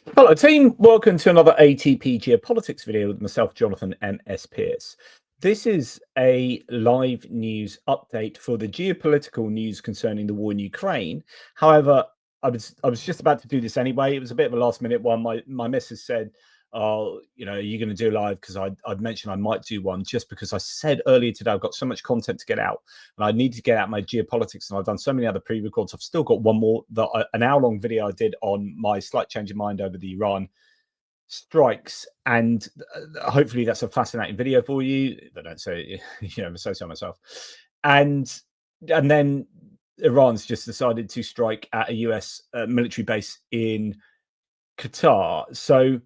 Hello team, welcome to another ATP Geopolitics video with myself, Jonathan M.S. Pierce. This is a live news update for the geopolitical news concerning the war in Ukraine. However, I was just about to do this anyway. It was a bit of a last minute one. My missus said, "Oh, are you going to do live?" Because I'd mentioned I might do one, just because I said earlier today I've got so much content to get out and I need to get out my geopolitics, and I've done so many other pre-records. I've still got one more, an hour-long video I did on my slight change of mind over the Iran strikes, and hopefully that's a fascinating video for you. I don't say, say so myself. And then Iran's just decided to strike at a US military base in Qatar. So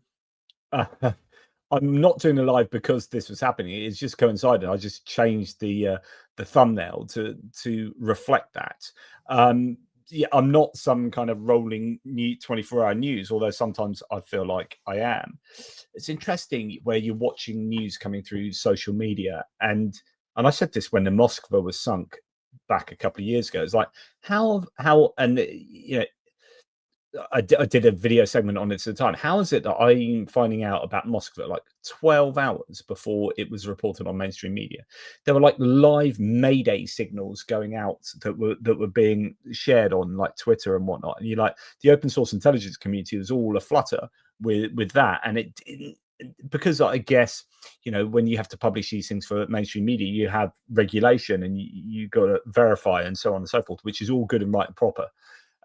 I'm not doing a live because this was happening. It's just coincided. I just changed the thumbnail to reflect that. Yeah, I'm not some kind of rolling 24-hour news, although sometimes I feel like I am. It's interesting where you're watching news coming through social media, and I said this when the Moskva was sunk back a couple of years ago. It's like how and I did a video segment on it at the time. How is it that I'm finding out about Moskva like 12 hours before it was reported on mainstream media? There were like live Mayday signals going out that were being shared on like Twitter and whatnot. And the open source intelligence community was all aflutter with that. And it didn't, because I guess, when you have to publish these things for mainstream media, you have regulation and you got to verify and so on and so forth, which is all good and right and proper.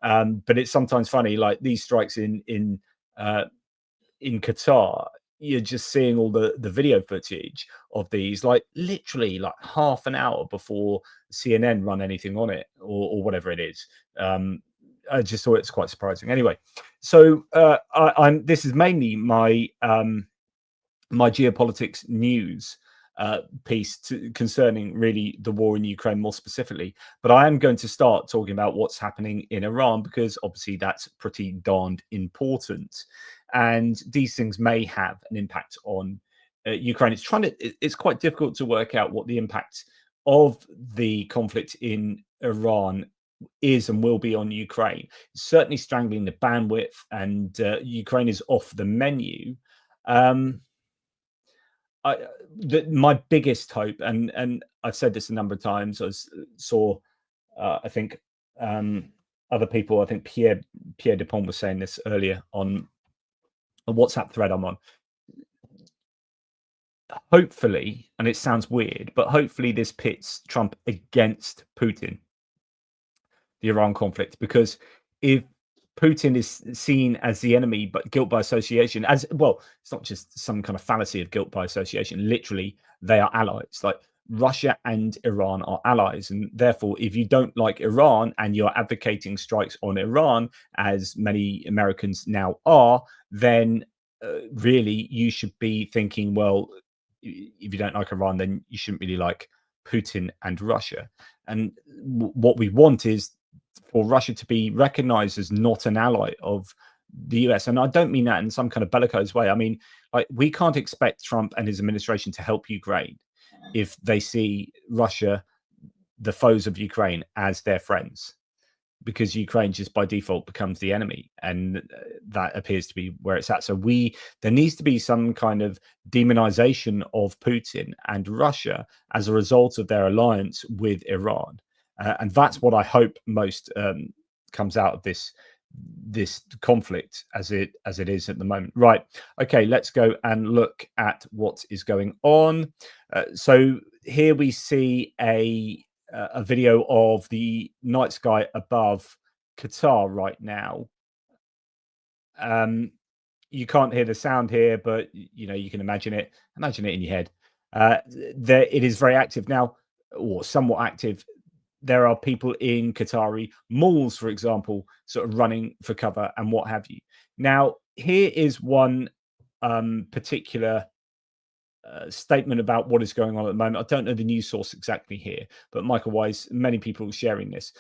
But it's sometimes funny, like these strikes in Qatar, you're just seeing all the video footage of these, like literally like half an hour before CNN run anything on it or whatever it is. I just thought it's quite surprising. Anyway, so this is mainly my my geopolitics news piece concerning really the war in Ukraine more specifically, but I am going to start talking about what's happening in Iran, because obviously that's pretty darned important, and these things may have an impact on Ukraine. It's quite difficult to work out what the impact of the conflict in Iran is and will be on Ukraine. It's certainly strangling the bandwidth, and Ukraine is off the menu. My biggest hope, and I've said this a number of times, I saw, I think other people, I think Pierre Dupont was saying this earlier on a WhatsApp thread I'm on. Hopefully, and it sounds weird, but hopefully this pits Trump against Putin, the Iran conflict, because if Putin is seen as the enemy, but guilt by association, as well, it's not just some kind of fallacy of guilt by association. Literally, they are allies. Like Russia and Iran are allies, and therefore, if you don't like Iran and you're advocating strikes on Iran, as many Americans now are, then really you should be thinking, well, if you don't like Iran, then you shouldn't really like Putin and Russia. And what we want is for Russia to be recognized as not an ally of the US. And I don't mean that in some kind of bellicose way. I mean, like, we can't expect Trump and his administration to help Ukraine if they see Russia, the foes of Ukraine, as their friends, because Ukraine just by default becomes the enemy, and that appears to be where it's at. So there needs to be some kind of demonization of Putin and Russia as a result of their alliance with Iran. And that's what I hope most comes out of this conflict as it is at the moment. Right. Okay, let's go and look at what is going on. So here we see a video of the night sky above Qatar right now. You can't hear the sound here, but you can imagine it in your head. It is very active now, or somewhat active. There are people in Qatari malls, for example, sort of running for cover and what have you. Now, here is one particular statement about what is going on at the moment. I don't know the news source exactly here, but Michael Wise, many people sharing this.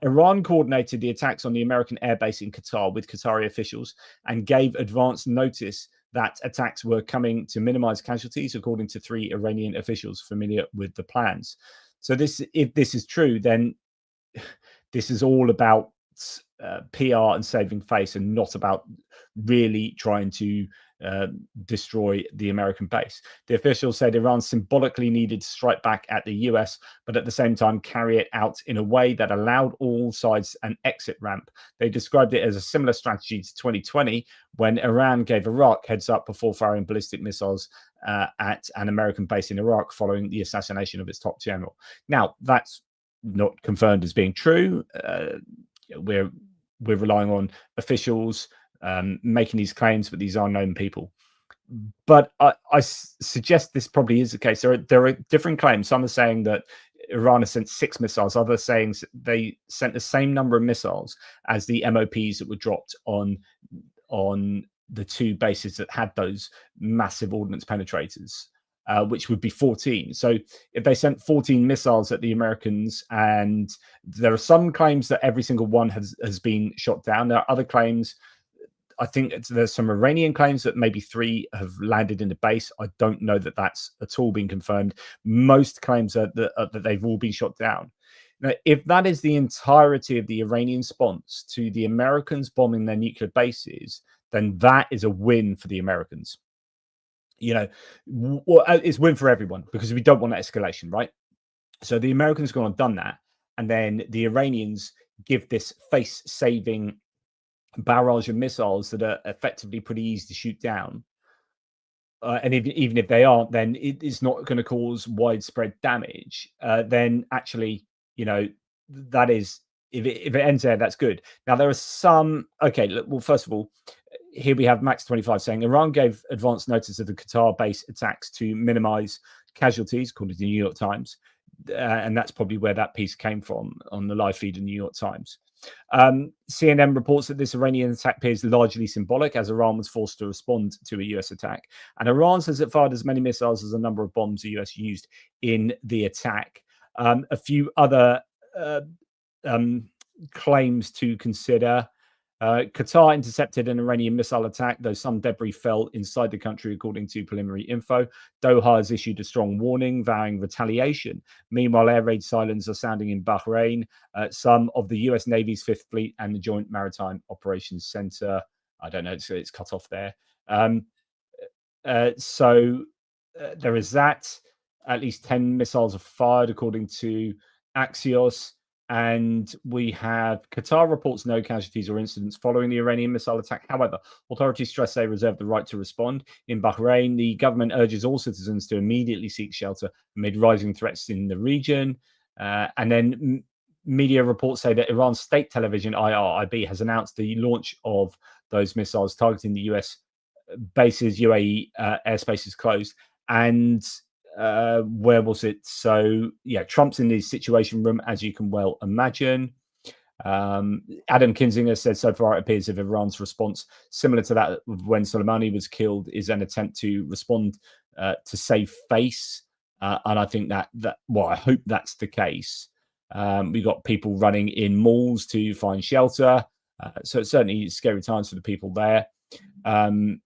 Iran coordinated the attacks on the American airbase in Qatar with Qatari officials and gave advance notice that attacks were coming to minimize casualties, according to 3 Iranian officials familiar with the plans. So if this is true, then this is all about PR and saving face, and not about really trying to destroy the American base. The official said Iran symbolically needed to strike back at the US, but at the same time carry it out in a way that allowed all sides an exit ramp. They described it as a similar strategy to 2020, when Iran gave Iraq heads up before firing ballistic missiles at an American base in Iraq following the assassination of its top general. Now, that's not confirmed as being true. We're relying on officials making these claims, but these are known people. But I suggest this probably is the case. There are different claims. Some are saying that Iran has sent 6 missiles. Others saying they sent the same number of missiles as the MOPs that were dropped on the 2 bases that had those massive ordnance penetrators, which would be 14. So if they sent 14 missiles at the Americans, and there are some claims that every single one has been shot down. There are other claims. I think there's some Iranian claims that maybe 3 have landed in the base. I don't know that that's at all been confirmed. Most claims are that they've all been shot down. Now, if that is the entirety of the Iranian response to the Americans bombing their nuclear bases, then that is a win for the Americans. You know, it's a win for everyone, because we don't want that escalation, right? So the Americans gone and done that, and then the Iranians give this face-saving barrage of missiles that are effectively pretty easy to shoot down. And even if they aren't, then it is not going to cause widespread damage. Then actually, you know, that is, if it ends there, that's good. Now, there are some, okay, well, first of all, here we have Max25 saying Iran gave advance notice of the Qatar base attacks to minimize casualties, according to the New York Times. And that's probably where that piece came from on the live feed in the New York Times. CNN reports that this Iranian attack appears largely symbolic, as Iran was forced to respond to a US attack. And Iran says it fired as many missiles as the number of bombs the US used in the attack. A few other claims to consider. Qatar intercepted an Iranian missile attack, though some debris fell inside the country, according to preliminary info. Doha has issued a strong warning, vowing retaliation. Meanwhile, air raid sirens are sounding in Bahrain, some of the US Navy's 5th Fleet and the Joint Maritime Operations Center. I don't know, it's cut off there. So there is that. At least 10 missiles are fired, according to Axios. And we have Qatar reports no casualties or incidents following the Iranian missile attack. However, authorities stress they reserve the right to respond. In Bahrain, the government urges all citizens to immediately seek shelter amid rising threats in the region. And then media reports say that Iran's state television, IRIB, has announced the launch of those missiles targeting the US bases. UAE airspace is closed. And where was it? So yeah, Trump's in the Situation Room, as you can well imagine. Adam Kinzinger said so far it appears if Iran's response, similar to that of when Soleimani was killed, is an attempt to respond to save face. And I think that well, I hope that's the case. We got people running in malls to find shelter. So it's certainly scary times for the people there. And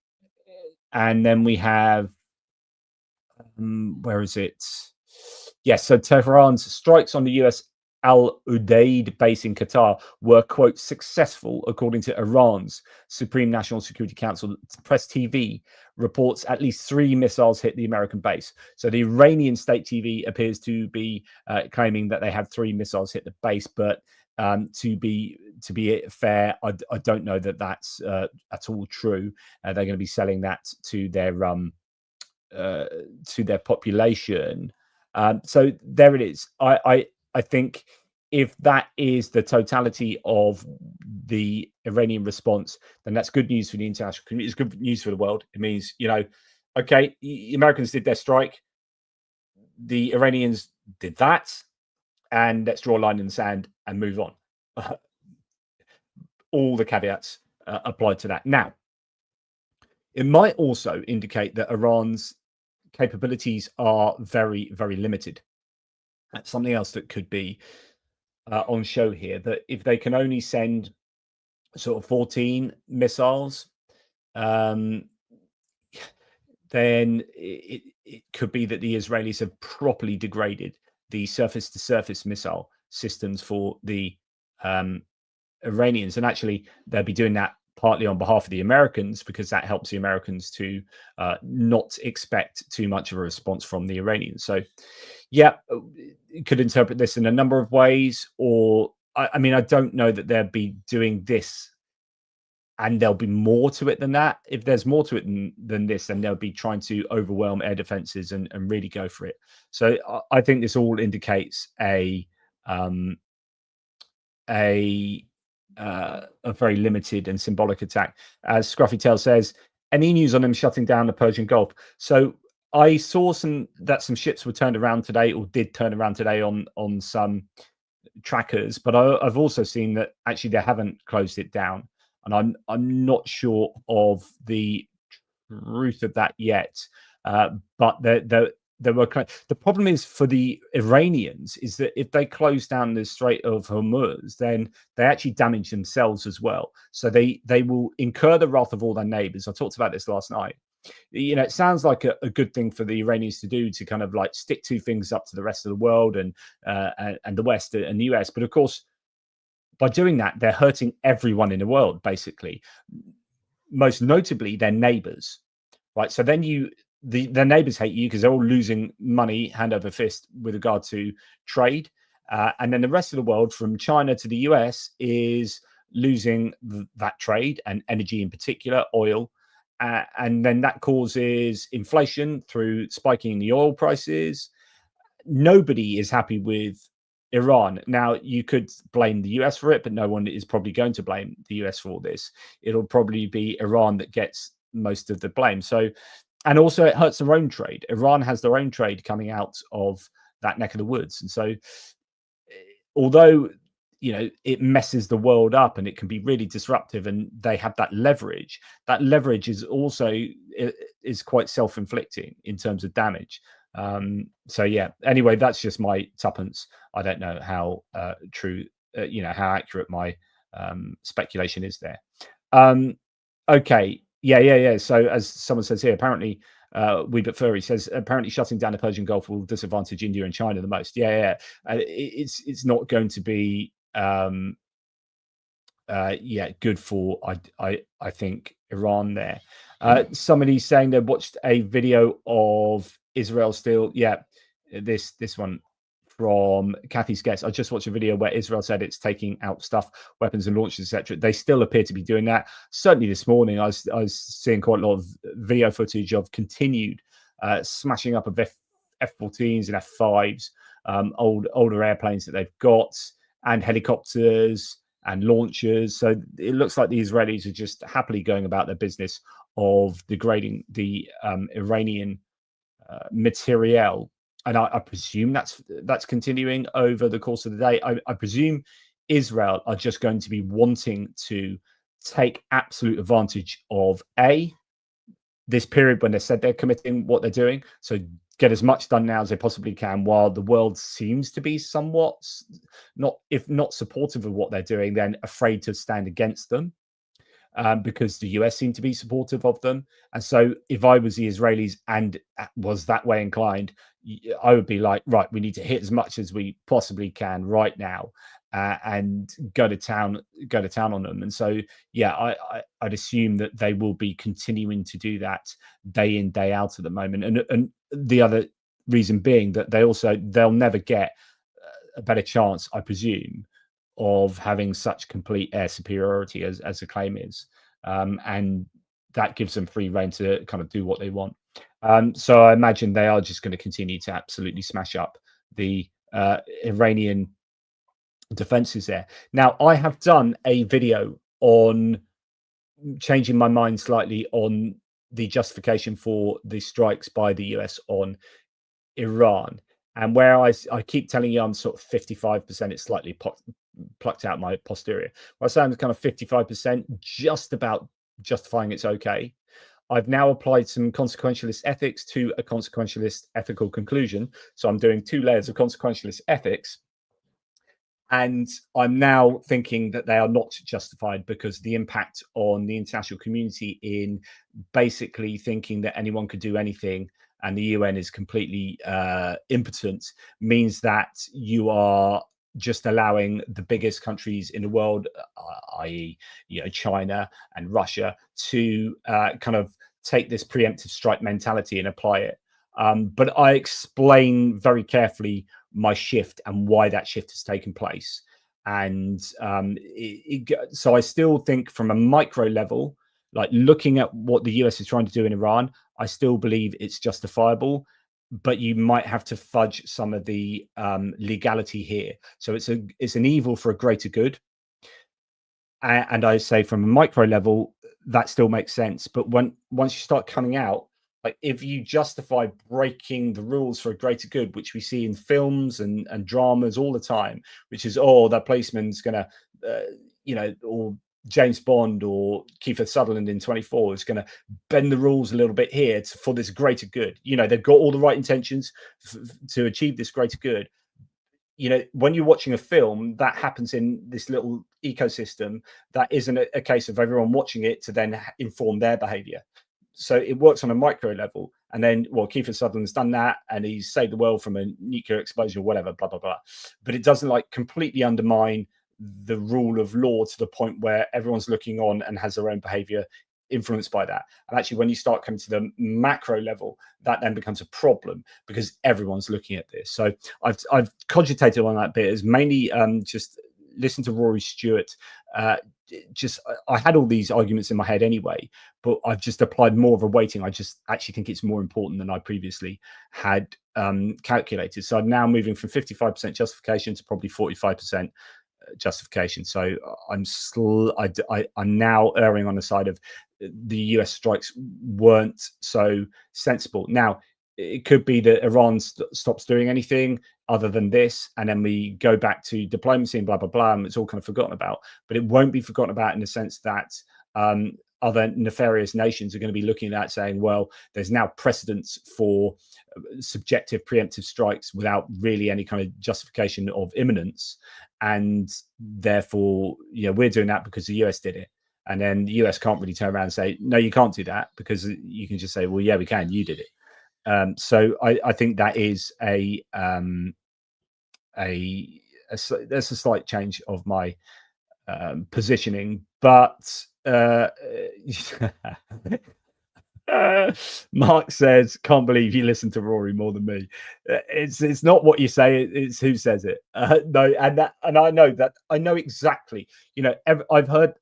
then we have where is it? Yes, so Tehran's strikes on the US Al Udeid base in Qatar were, quote, successful, according to Iran's Supreme National Security Council. Press TV reports at least 3 missiles hit the American base. So the Iranian state TV appears to be claiming that they had 3 missiles hit the base, but to be fair, I don't know that that's at all true. They're going to be selling that to their population. So there it is. I think if that is the totality of the Iranian response, then that's good news for the international community. It's good news for the world. It means, you know, okay, the Americans did their strike, the Iranians did that, and let's draw a line in the sand and move on. All the caveats applied to that. Now, it might also indicate that Iran's capabilities are very, very limited. That's something else that could be on show here, that if they can only send sort of 14 missiles, then it could be that the Israelis have properly degraded the surface-to-surface missile systems for the Iranians, and actually they'll be doing that partly on behalf of the Americans, because that helps the Americans to not expect too much of a response from the Iranians. So, yeah, you could interpret this in a number of ways, or I mean, I don't know that they'll be doing this and there'll be more to it than that. If there's more to it than this, then they'll be trying to overwhelm air defenses and really go for it. So I think this all indicates a very limited and symbolic attack. As Scruffy Tail says, any news on them shutting down the Persian Gulf? So I saw some ships were turned around today, or did turn around today on some trackers, but I've also seen that actually they haven't closed it down, and I'm not sure of the truth of that yet. But there were the problem is for the Iranians is that if they close down the Strait of Hormuz, then they actually damage themselves as well. So they will incur the wrath of all their neighbors. I talked about this last night. You know, it sounds like a good thing for the Iranians to do, to kind of like stick two fingers up to the rest of the world and the West and the US. But of course, by doing that, they're hurting everyone in the world, basically, most notably their neighbors, right? So then their neighbors hate you because they're all losing money hand over fist with regard to trade. And then the rest of the world, from China to the US, is losing that trade and energy in particular, oil. And then that causes inflation through spiking the oil prices. Nobody is happy with Iran. Now, you could blame the US for it, but no one is probably going to blame the US for all this. It'll probably be Iran that gets most of the blame. So, and also it hurts their own trade. Iran has their own trade coming out of that neck of the woods. And so, although it messes the world up and it can be really disruptive, and they have that leverage is also is quite self-inflicting in terms of damage. So yeah, anyway, that's just my tuppence. I don't know how true, how accurate my speculation is there. Okay, yeah. So as someone says here, apparently Weebit Furry says, apparently shutting down the Persian Gulf will disadvantage India and China the most. It's not going to be good for I think Iran there. Somebody's saying they watched a video of Israel still. This one from Kathy's Guess. I just watched a video where Israel said it's taking out stuff, weapons and launches, etc. They still appear to be doing that. Certainly this morning, I was seeing quite a lot of video footage of continued smashing up of F-14s and F-5s, older airplanes that they've got, and helicopters and launchers. So it looks like the Israelis are just happily going about their business of degrading the Iranian materiel. And I presume that's continuing over the course of the day. I presume Israel are just going to be wanting to take absolute advantage of this period when they said they're committing what they're doing. So get as much done now as they possibly can, while the world seems to be somewhat, if not supportive of what they're doing, then afraid to stand against them. Because the US seem to be supportive of them. And so if I was the Israelis and was that way inclined, I would be like, right, we need to hit as much as we possibly can right now and go to town on them. And so, I'd assume that they will be continuing to do that day in, day out at the moment. And the other reason being that they'll never get a better chance, I presume, of having such complete air superiority as the claim is, and that gives them free rein to kind of do what they want. So I imagine they are just going to continue to absolutely smash up the Iranian defenses there. Now, I have done a video on changing my mind slightly on the justification for the strikes by the US on Iran. And where I keep telling you I'm sort of 55%, it's slightly plucked out my posterior. I say I'm kind of 55%, just about justifying it's okay. I've now applied some consequentialist ethics to a consequentialist ethical conclusion. So I'm doing 2 layers of consequentialist ethics. And I'm now thinking that they are not justified because the impact on the international community in basically thinking that anyone could do anything and the UN is completely impotent means that you are just allowing the biggest countries in the world, i.e., China and Russia, to kind of take this preemptive strike mentality and apply it. But I explain very carefully my shift and why that shift has taken place. And so I still think from a micro level, like looking at what the US is trying to do in Iran, I still believe it's justifiable, but you might have to fudge some of the legality here. So it's an evil for a greater good. And I say from a micro level, that still makes sense. But once you start coming out, like if you justify breaking the rules for a greater good, which we see in films and dramas all the time, which is, that policeman's going to, or James Bond or Kiefer Sutherland in 24 is going to bend the rules a little bit here for this greater good. They've got all the right intentions to achieve this greater good. When you're watching a film that happens in this little ecosystem, that isn't a case of everyone watching it to then inform their behavior. So it works on a micro level. And then, Kiefer Sutherland's done that and he's saved the world from a nuclear explosion or whatever, blah, blah, blah. But it doesn't completely undermine the rule of law to the point where everyone's looking on and has their own behavior influenced by that. And actually, when you start coming to the macro level, that then becomes a problem because everyone's looking at this. So I've cogitated on that bit as mainly just listen to Rory Stewart. I had all these arguments in my head anyway, but I've just applied more of a weighting. I just actually think it's more important than I previously had calculated. So I'm now moving from 55% justification to probably 45% justification. So I'm now erring on the side of the US strikes weren't so sensible. Now, it could be that Iran stops doing anything other than this, and then we go back to diplomacy and blah, blah, blah, and it's all kind of forgotten about. But it won't be forgotten about in the sense that other nefarious nations are going to be looking at saying, well, there's now precedence for subjective preemptive strikes without really any kind of justification of imminence. And therefore, we're doing that because the US did it. And then the US can't really turn around and say, no, you can't do that, because you can just say, well, yeah, we can, you did it. So I think that is there's a slight change of my positioning, but Mark says, can't believe you listen to Rory more than me. It's not what you say, it's who says it. No, and I know exactly. I've heard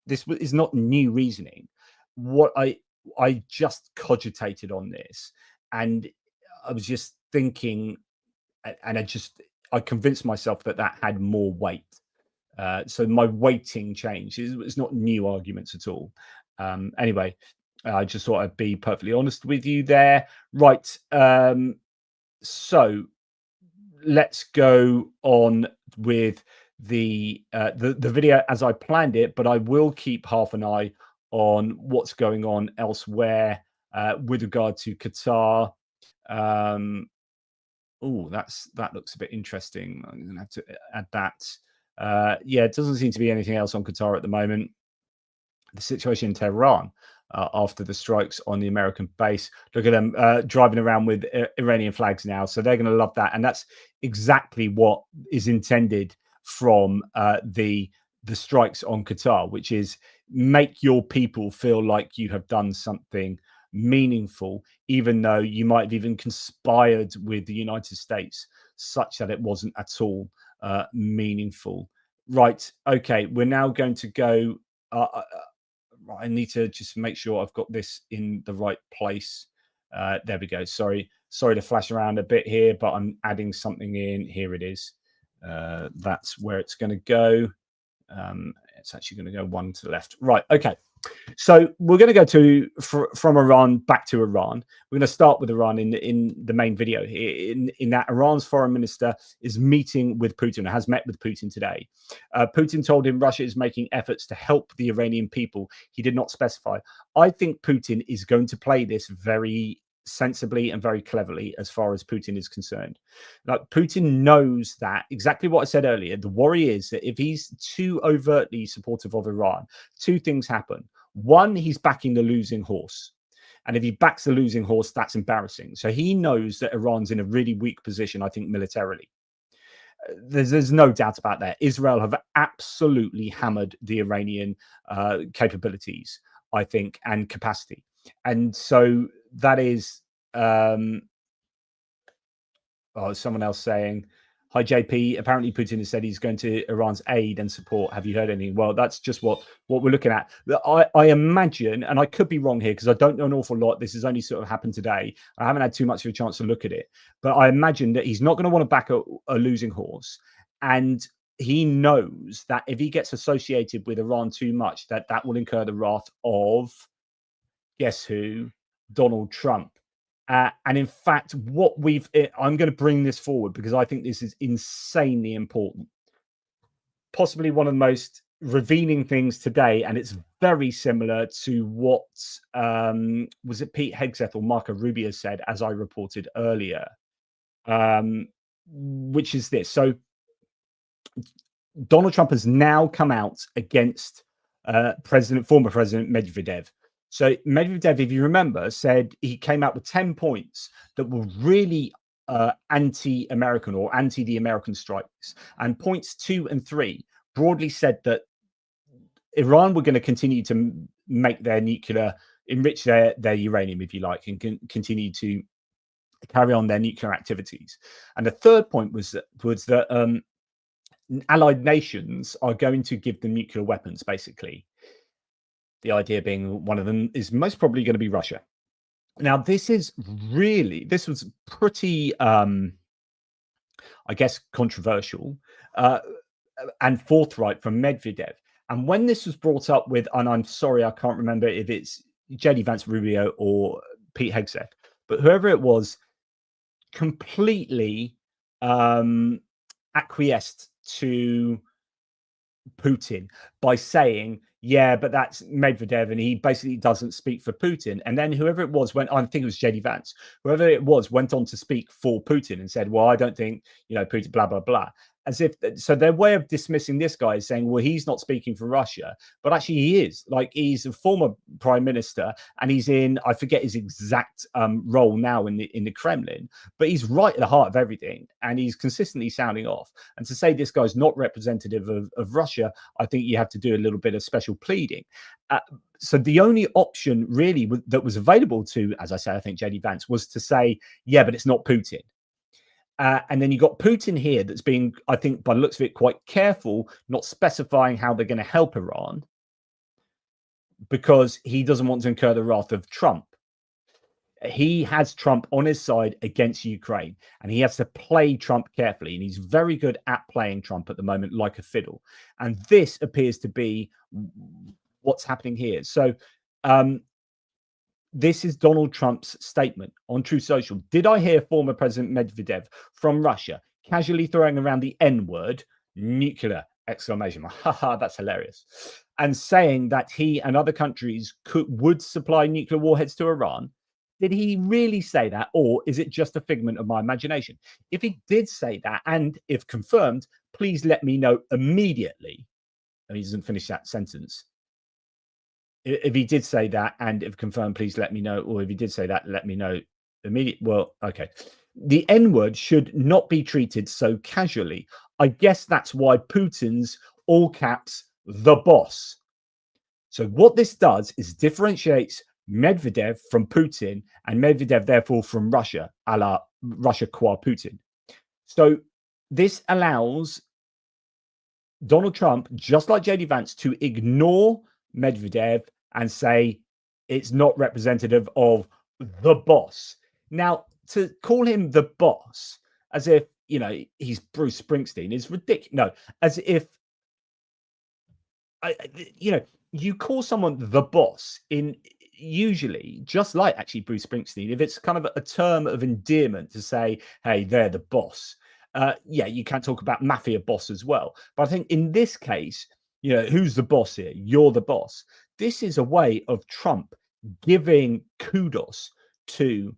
this is not new reasoning. What I just cogitated on this, and I was just thinking, and I convinced myself that had more weight. So my weighting changed. It's not new arguments at all. Anyway, I just thought I'd be perfectly honest with you there. Right. So let's go on with the video as I planned it, but I will keep half an eye on what's going on elsewhere with regard to Qatar. That looks a bit interesting. I'm going to have to add that. Yeah, it doesn't seem to be anything else on Qatar at the moment. The situation in Tehran after the strikes on the American base. Look at them driving around with Iranian flags now. So they're going to love that. And that's exactly what is intended from the strikes on Qatar, which is make your people feel like you have done something meaningful, even though you might have even conspired with the United States such that it wasn't at all meaningful. Right. Okay. We're now going to go. I need to just make sure I've got this in the right place. There we go. Sorry to flash around a bit here, but I'm adding something in. Here it is. That's where it's going to go. It's actually going to go one to the left. Right. Okay. So we're going to go from Iran back to Iran. We're going to start with Iran in the main video here. In that Iran's foreign minister is meeting with Putin, has met with Putin today. Putin told him Russia is making efforts to help the Iranian people. He did not specify. I think Putin is going to play this very sensibly and very cleverly as far as Putin is concerned. Like, Putin knows that exactly what I said earlier. The worry is that if he's too overtly supportive of Iran, two things happen. One, he's backing the losing horse. And if he backs the losing horse, that's embarrassing. So he knows that Iran's in a really weak position, I think, militarily. there's no doubt about that. Israel have absolutely hammered the Iranian capabilities, I think, and capacity. And so that is someone else saying, hi JP, apparently Putin has said he's going to Iran's aid and support. Have you heard anything? Well, that's just what we're looking at. I imagine, and I could be wrong here because I don't know an awful lot, this has only sort of happened today, I haven't had too much of a chance to look at it, but I imagine that he's not going to want to back a losing horse, and he knows that if he gets associated with Iran too much, that will incur the wrath of, guess who? Donald Trump. And in fact, I'm going to bring this forward because I think this is insanely important. Possibly one of the most revealing things today, and it's very similar to what was it Pete Hegseth or Marco Rubio said, as I reported earlier, which is this. So Donald Trump has now come out against former President Medvedev. So Medvedev, if you remember, said he came out with 10 points that were really anti-American or anti the American strikes. And points 2 and 3 broadly said that Iran were going to continue to make their nuclear, enrich their uranium, if you like, and continue to carry on their nuclear activities. And the third point was that allied nations are going to give them nuclear weapons, basically. The idea being one of them is most probably going to be Russia. Now, this was pretty, I guess, controversial and forthright from Medvedev. And when this was brought up with, and I'm sorry, I can't remember if it's J.D. Vance Rubio or Pete Hegseth, but whoever it was, completely acquiesced to Putin by saying, yeah, but that's Medvedev and he basically doesn't speak for Putin. And then whoever it was I think it was JD Vance, whoever it was went on to speak for Putin and said, well, I don't think, Putin, blah, blah, blah. As if, so their way of dismissing this guy is saying, well, he's not speaking for Russia, but actually he is. Like, he's a former prime minister and he's in, I forget his exact role now in the Kremlin, but he's right at the heart of everything and he's consistently sounding off. And to say this guy's not representative of Russia, I think you have to do a little bit of special pleading. So the only option really that was available to, as I say, I think JD Vance, was to say, yeah, but it's not Putin. And then you got Putin here that's being, I think, by the looks of it, quite careful, not specifying how they're going to help Iran because he doesn't want to incur the wrath of Trump. He has Trump on his side against Ukraine, and he has to play Trump carefully. And he's very good at playing Trump at the moment, like a fiddle. And this appears to be what's happening here. So, this is Donald Trump's statement on Truth Social. Did I hear former President Medvedev from Russia casually throwing around the N-word, nuclear, exclamation mark, haha, that's hilarious, and saying that he and other countries would supply nuclear warheads to Iran? Did he really say that, or is it just a figment of my imagination? If he did say that, and if confirmed, please let me know immediately. And he doesn't finish that sentence. If he did say that, and if confirmed, please let me know. Or if he did say that, let me know immediately. Well, okay. The N-word should not be treated so casually. I guess that's why Putin's all caps the boss. So what this does is differentiates Medvedev from Putin and Medvedev therefore from Russia, a la Russia qua Putin. So this allows Donald Trump, just like JD Vance, to ignore Medvedev and say it's not representative of the boss. Now, to call him the boss as if, he's Bruce Springsteen is ridiculous. No, as if, you call someone the boss in usually, just like actually Bruce Springsteen, if it's kind of a term of endearment to say, hey, they're the boss. Yeah, you can talk about mafia boss as well. But I think in this case, who's the boss here? You're the boss. This is a way of Trump giving kudos to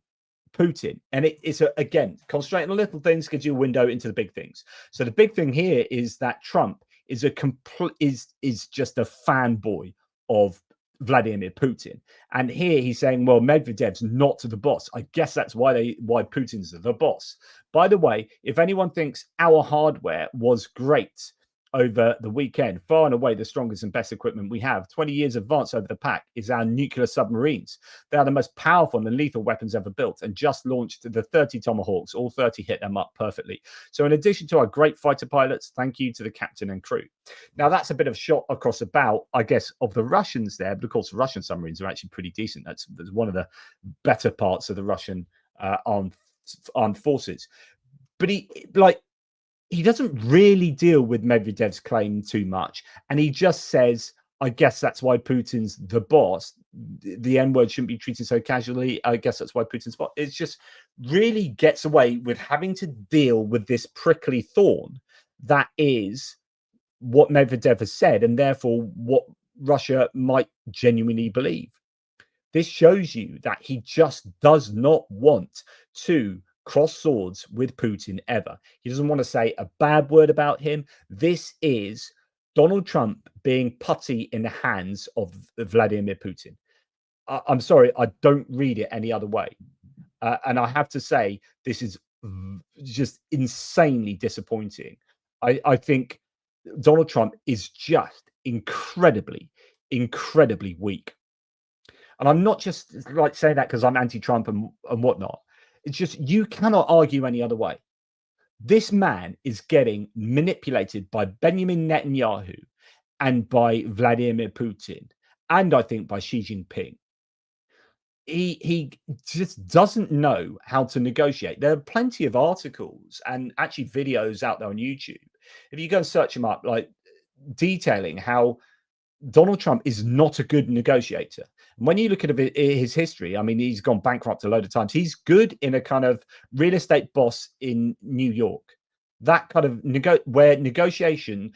Putin. And it's again, concentrating on little things gives you a window into the big things. So the big thing here is that Trump is is just a fanboy of Vladimir Putin. And here he's saying, well, Medvedev's not the boss. I guess that's why Putin's the boss. By the way, if anyone thinks our hardware was great over the weekend, far and away the strongest and best equipment we have, 20 years advance over the pack, is our nuclear submarines. They are the most powerful and lethal weapons ever built, and just launched the 30 Tomahawks. All 30 hit them up perfectly. So in addition to our great fighter pilots, thank you to the captain and crew. Now that's a bit of shot across the bow, I guess, of the Russians there, but of course the Russian submarines are actually pretty decent. That's one of the better parts of the Russian armed forces. But he doesn't really deal with Medvedev's claim too much. And he just says, I guess that's why Putin's the boss. The N-word shouldn't be treated so casually. I guess that's why Putin's boss. It just really gets away with having to deal with this prickly thorn that is what Medvedev has said, and therefore what Russia might genuinely believe. This shows you that he just does not want to cross swords with Putin ever. He doesn't want to say a bad word about him. This is Donald Trump being putty in the hands of Vladimir Putin. I'm sorry, I don't read it any other way. And I have to say, this is just insanely disappointing. I think Donald Trump is just incredibly weak. And I'm not just like saying that because I'm anti-Trump and whatnot. It's just, you cannot argue any other way. This man is getting manipulated by Benjamin Netanyahu and by Vladimir Putin, and I think by Xi Jinping. He just doesn't know how to negotiate. There are plenty of articles and actually videos out there on YouTube. If you go and search them up, like detailing how Donald Trump is not a good negotiator. When you look at his history, I mean, he's gone bankrupt a load of times. He's good in a kind of real estate boss in New York. That kind of where negotiation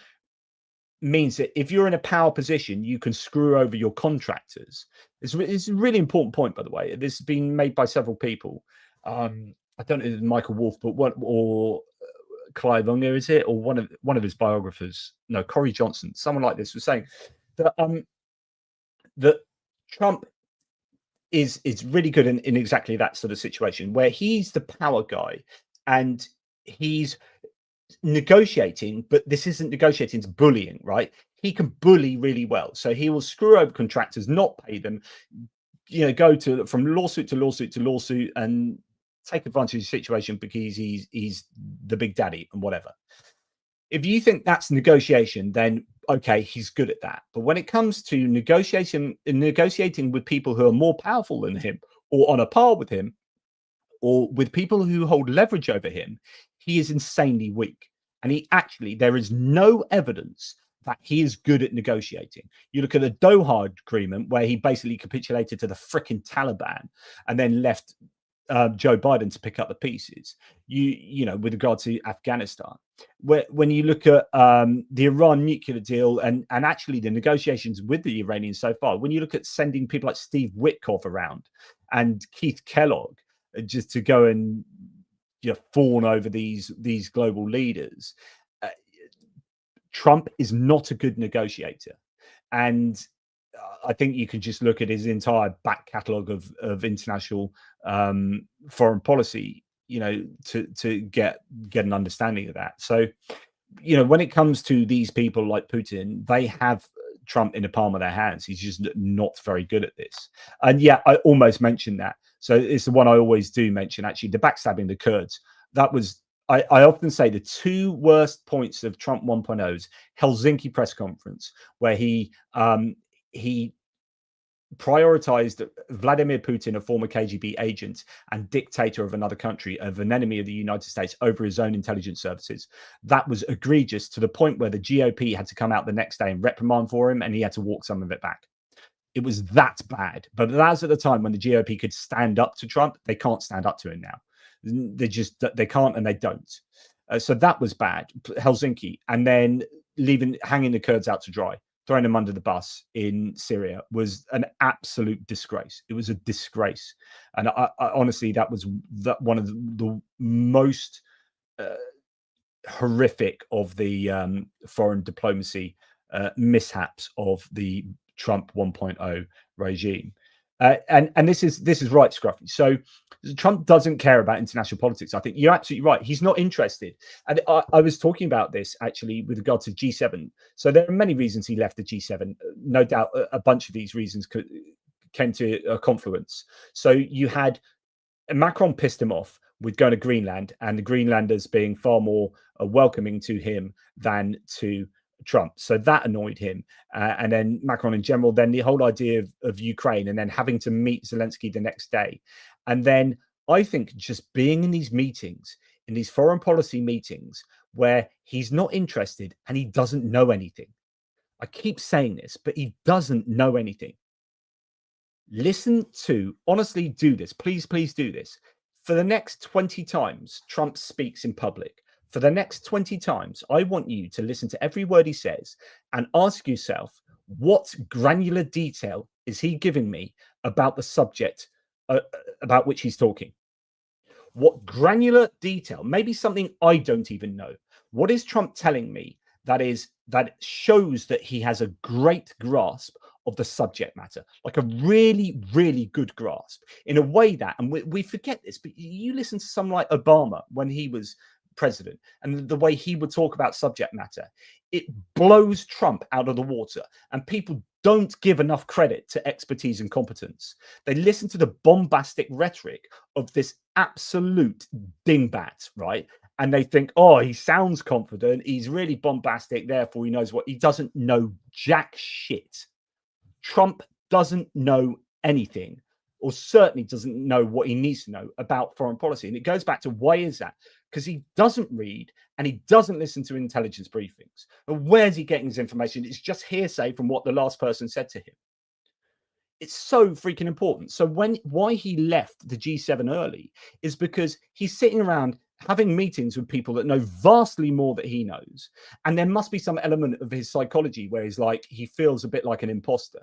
means that if you're in a power position, you can screw over your contractors. It's a really important point, by the way. This has been made by several people. I don't know if it's Michael Wolff, but Clive Unger, is it, or one of his biographers? No, Corey Johnson, someone like this was saying that that Trump is really good in exactly that sort of situation where he's the power guy and he's negotiating, but this isn't negotiating, it's bullying, right? He can bully really well. So he will screw over contractors, not pay them, go from lawsuit to lawsuit to lawsuit and take advantage of the situation because he's the big daddy and whatever. If you think that's negotiation, then okay, he's good at that. But when it comes to negotiating with people who are more powerful than him or on a par with him, or with people who hold leverage over him, he is insanely weak. And there is no evidence that he is good at negotiating. You look at the Doha agreement where he basically capitulated to the frickin' Taliban and then left Joe Biden to pick up the pieces, with regard to Afghanistan. When you look at the Iran nuclear deal and actually the negotiations with the Iranians so far, when you look at sending people like Steve Witkoff around and Keith Kellogg just to go and fawn over these global leaders, Trump is not a good negotiator. And I think you can just look at his entire back catalogue of international foreign policy, to get an understanding of that. So, when it comes to these people like Putin, they have Trump in the palm of their hands. He's just not very good at this. And yeah, I almost mentioned that. So it's the one I always do mention, actually, the backstabbing the Kurds. That was, I often say, the two worst points of Trump 1.0's Helsinki press conference, where he prioritized Vladimir Putin, a former KGB agent and dictator of another country, of an enemy of the United States, over his own intelligence services. That was egregious, to the point where the GOP had to come out the next day and reprimand for him, and he had to walk some of it back. It was that bad. But that's at the time when the GOP could stand up to Trump. They can't stand up to him now. They can't, and they don't. So that was bad, Helsinki. And then hanging the Kurds out to dry, throwing them under the bus in Syria, was an absolute disgrace. It was a disgrace. And I honestly, that was one of the most horrific of the foreign diplomacy mishaps of the Trump 1.0 regime. And this is right, Scruffy. So Trump doesn't care about international politics. I think you're absolutely right. He's not interested. And I was talking about this actually with regard to G7. So there are many reasons he left the G7. No doubt a bunch of these reasons came to a confluence. So you had Macron pissed him off with going to Greenland, and the Greenlanders being far more welcoming to him than to Trump. So that annoyed him. And then Macron in general, then the whole idea of Ukraine, and then having to meet Zelensky the next day. And then I think just being in these meetings, in these foreign policy meetings, where he's not interested and he doesn't know anything. I keep saying this, but he doesn't know anything. Listen to, honestly, do this. Please, please do this. For the next 20 times Trump speaks in public, for the next 20 times, I want you to listen to every word he says and ask yourself, what granular detail is he giving me about the subject about which he's talking? What granular detail, maybe something I don't even know. What is Trump telling me that shows that he has a great grasp of the subject matter, like a really, really good grasp, in a way that, and we forget this, but you listen to someone like Obama when he was president, and the way he would talk about subject matter, it blows Trump out of the water. And people don't give enough credit to expertise and competence. They listen to the bombastic rhetoric of this absolute dingbat, right? And they think, oh, he sounds confident, he's really bombastic, therefore he knows what. He doesn't know jack shit. Trump doesn't know anything, or certainly doesn't know what he needs to know about foreign policy. And it goes back to, why is that? Because he doesn't read and he doesn't listen to intelligence briefings. And where's he getting his information? It's just hearsay from what the last person said to him. It's so freaking important. So why he left the G7 early is because he's sitting around having meetings with people that know vastly more that he knows. And there must be some element of his psychology where he's like, he feels a bit like an imposter.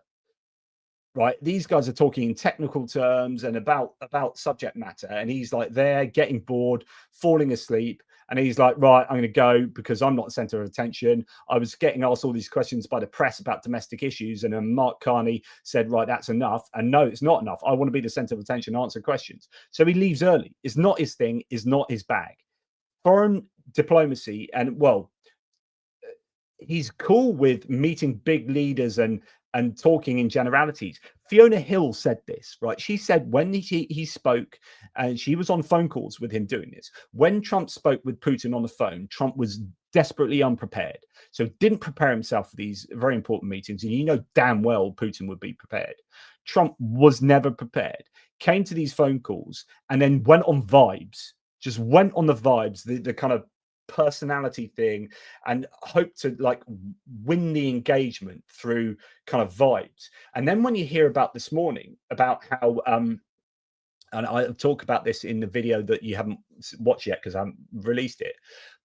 Right, these guys are talking in technical terms and about subject matter, and he's like there getting bored, falling asleep, and he's like, right, I'm going to go because I'm not the center of attention. I was getting asked all these questions by the press about domestic issues, and then Mark Carney said, right, that's enough. And no, it's not enough. I want to be the center of attention, answer questions. So he leaves early. It's not his thing, is not his bag. Foreign diplomacy, and well, he's cool with meeting big leaders and talking in generalities. Fiona Hill said this, right? She said when he spoke, and she was on phone calls with him doing this, when Trump spoke with Putin on the phone, Trump was desperately unprepared. So didn't prepare himself for these very important meetings. And you know damn well Putin would be prepared. Trump was never prepared, came to these phone calls and then went on vibes, just went on the vibes, the kind of personality thing, and hope to like win the engagement through kind of vibes. And then when you hear about this morning about how and I'll talk about this in the video that you haven't watched yet because I haven't released it,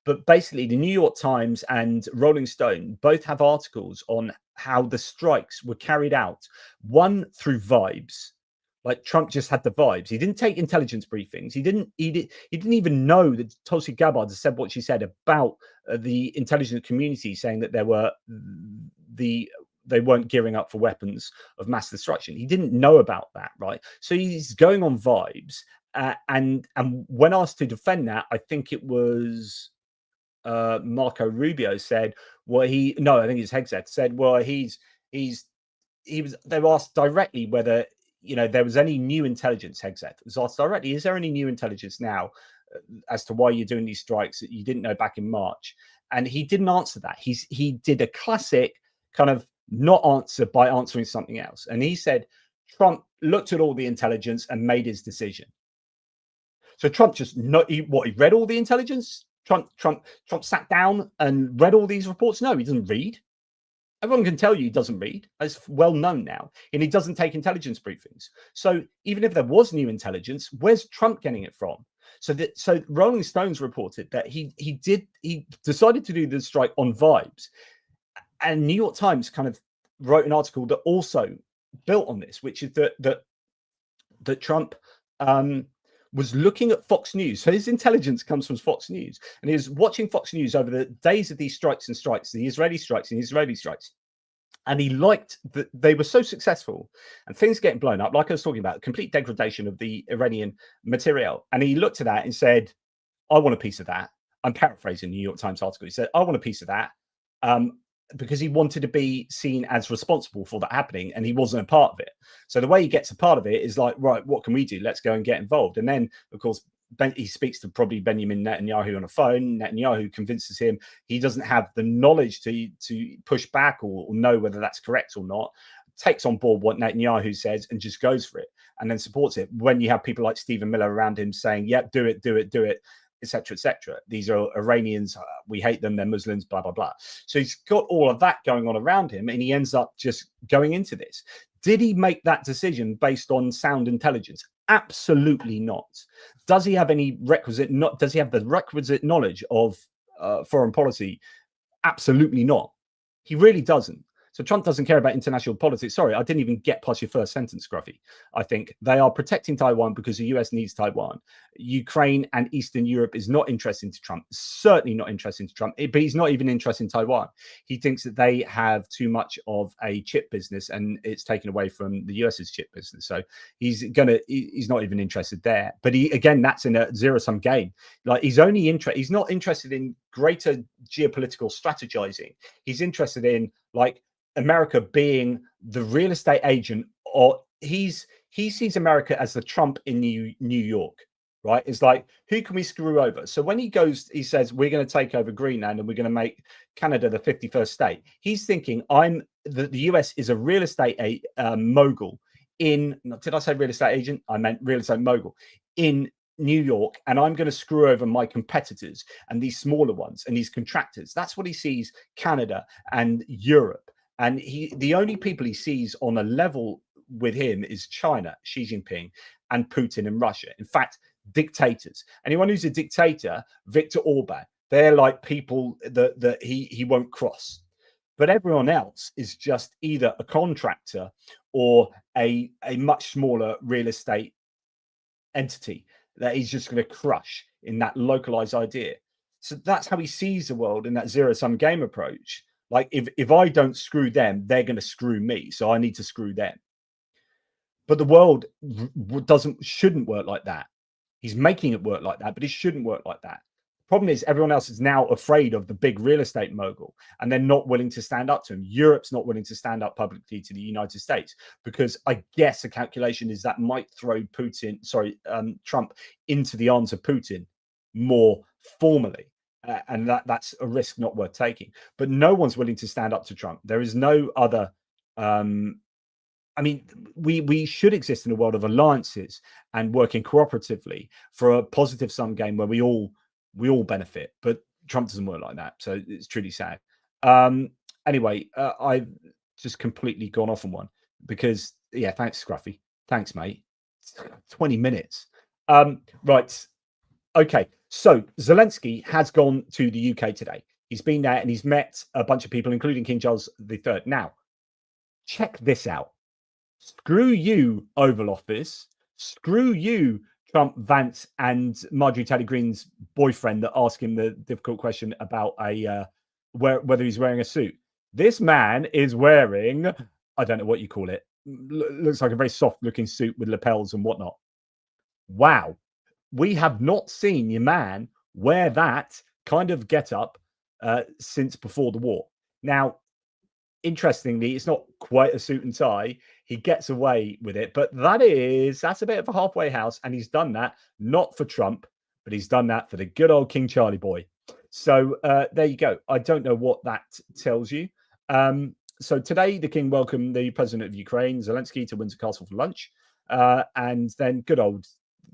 but basically the New York Times and Rolling Stone both have articles on how the strikes were carried out, one through vibes. Like Trump just had the vibes. He didn't take intelligence briefings. He didn't even know that Tulsi Gabbard had said what she said about the intelligence community, saying that they weren't gearing up for weapons of mass destruction. He didn't know about that, right? So he's going on vibes. And when asked to defend that, I think it was Marco Rubio said, well, I think it's Hegseth said, well, they were asked directly whether, you know, there was any new intelligence. Hegseth was asked directly, is there any new intelligence now as to why you're doing these strikes that you didn't know back in March? And he didn't answer that. He did a classic kind of not answer by answering something else. And he said, Trump looked at all the intelligence and made his decision. So Trump just he read all the intelligence? Trump sat down and read all these reports? No, he doesn't read. Everyone can tell you he doesn't read. It's well known now. And he doesn't take intelligence briefings. So even if there was new intelligence, where's Trump getting it from? So Rolling Stones reported that he decided to do the strike on vibes. And New York Times kind of wrote an article that also built on this, which is that Trump was looking at Fox News. So his intelligence comes from Fox News. And he was watching Fox News over the days of these strikes, the Israeli strikes. And he liked that they were so successful and things getting blown up, like I was talking about, complete degradation of the Iranian material. And he looked at that and said, I want a piece of that. I'm paraphrasing the New York Times article. He said, I want a piece of that, because he wanted to be seen as responsible for that happening, and he wasn't a part of it. So the way he gets a part of it is like, right, what can we do? Let's go and get involved. And then, of course, he speaks to probably Benjamin Netanyahu on a phone. Netanyahu convinces him he doesn't have the knowledge to push back or know whether that's correct or not, takes on board what Netanyahu says and just goes for it, and then supports it. When you have people like Stephen Miller around him saying, yep, do it, etc., etc. These are Iranians, we hate them, they're Muslims, blah, blah, blah. So he's got all of that going on around him, and he ends up just going into this. Did he make that decision based on sound intelligence? Absolutely not. Does he have any requisite? Does he have the requisite knowledge of foreign policy? Absolutely not. He really doesn't. So Trump doesn't care about international politics. Sorry, I didn't even get past your first sentence, Scruffy. I think they are protecting Taiwan because the US needs Taiwan. Ukraine and Eastern Europe is not interesting to Trump. Certainly not interesting to Trump, but he's not even interested in Taiwan. He thinks that they have too much of a chip business and it's taken away from the US's chip business. So he's not even interested there. But again, that's in a zero-sum game. Like he's not interested in greater geopolitical strategizing. He's interested in like America being the real estate agent, or he sees America as the Trump in New York, right? It's like, who can we screw over? So when he says, we're going to take over Greenland and we're going to make Canada the 51st state. He's thinking, the US is a real estate mogul did I say real estate agent? I meant real estate mogul in New York, and I'm going to screw over my competitors and these smaller ones and these contractors. That's what he sees Canada and Europe. And the only people he sees on a level with him is China, Xi Jinping, and Putin and Russia. In fact, dictators. Anyone who's a dictator, Viktor Orban, they're like people that he won't cross. But everyone else is just either a contractor or a much smaller real estate entity that he's just going to crush in that localized idea. So that's how he sees the world in that zero-sum game approach. Like if I don't screw them, they're going to screw me. So I need to screw them. But the world shouldn't work like that. He's making it work like that, but it shouldn't work like that. The problem is everyone else is now afraid of the big real estate mogul, and they're not willing to stand up to him. Europe's not willing to stand up publicly to the United States because I guess the calculation is that might throw Trump into the arms of Putin more formally. And that's a risk not worth taking. But no one's willing to stand up to Trump. There is no other. I mean, we should exist in a world of alliances and working cooperatively for a positive sum game where we all benefit. But Trump doesn't work like that, so it's truly sad. Anyway, I've just completely gone off on one because thanks, Scruffy. Thanks, mate. 20 minutes. Right. Okay, so Zelensky has gone to the UK today. He's been there and he's met a bunch of people, including King Charles III. Now, check this out. Screw you, Oval Office. Screw you, Trump, Vance, and Marjorie Taylor Greene's boyfriend that asked him the difficult question about whether he's wearing a suit. This man is wearing, I don't know what you call it. Looks like a very soft-looking suit with lapels and whatnot. Wow. We have not seen your man wear that kind of get-up since before the war. Now, interestingly, it's not quite a suit and tie. He gets away with it, but that's a bit of a halfway house, and he's done that not for Trump, but he's done that for the good old King Charlie boy. So there you go. I don't know what that tells you. So today, the King welcomed the president of Ukraine, Zelensky, to Windsor Castle for lunch, and then good old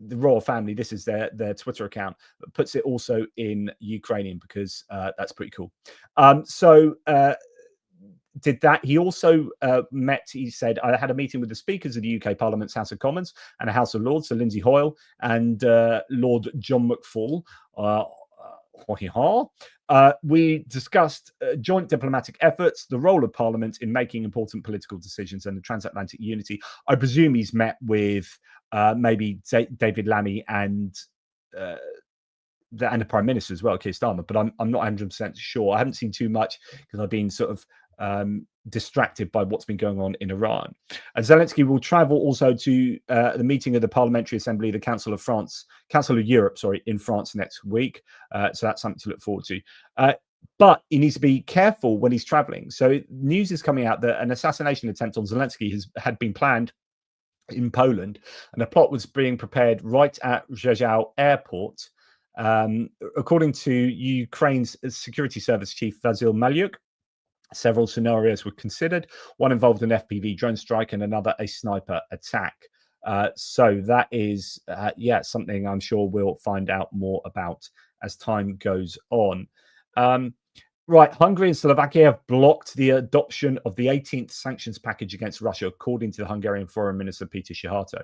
the royal family, this is their Twitter account, puts it also in Ukrainian because that's pretty cool. Did that. He also he said, I had a meeting with the speakers of the UK Parliament's House of Commons and the House of Lords, so Lindsay Hoyle and Lord John McFall. We discussed joint diplomatic efforts, the role of Parliament in making important political decisions, and the transatlantic unity. I presume he's met with maybe David Lammy and the Prime Minister as well, Keir Starmer, but I'm not 100% sure. I haven't seen too much because I've been sort of distracted by what's been going on in Iran. And Zelensky will travel also to the meeting of the Parliamentary Assembly, the Council of Europe, in France next week. So that's something to look forward to. But he needs to be careful when he's traveling. So news is coming out that an assassination attempt on Zelensky had been planned in Poland, and a plot was being prepared right at Rzeszów airport. According to Ukraine's security service chief Vasyl Maliuk, several scenarios were considered. One involved an FPV drone strike and another a sniper attack. So that is, something I'm sure we'll find out more about as time goes on. Right, Hungary and Slovakia have blocked the adoption of the 18th sanctions package against Russia, according to the Hungarian Foreign Minister Peter Szijjártó.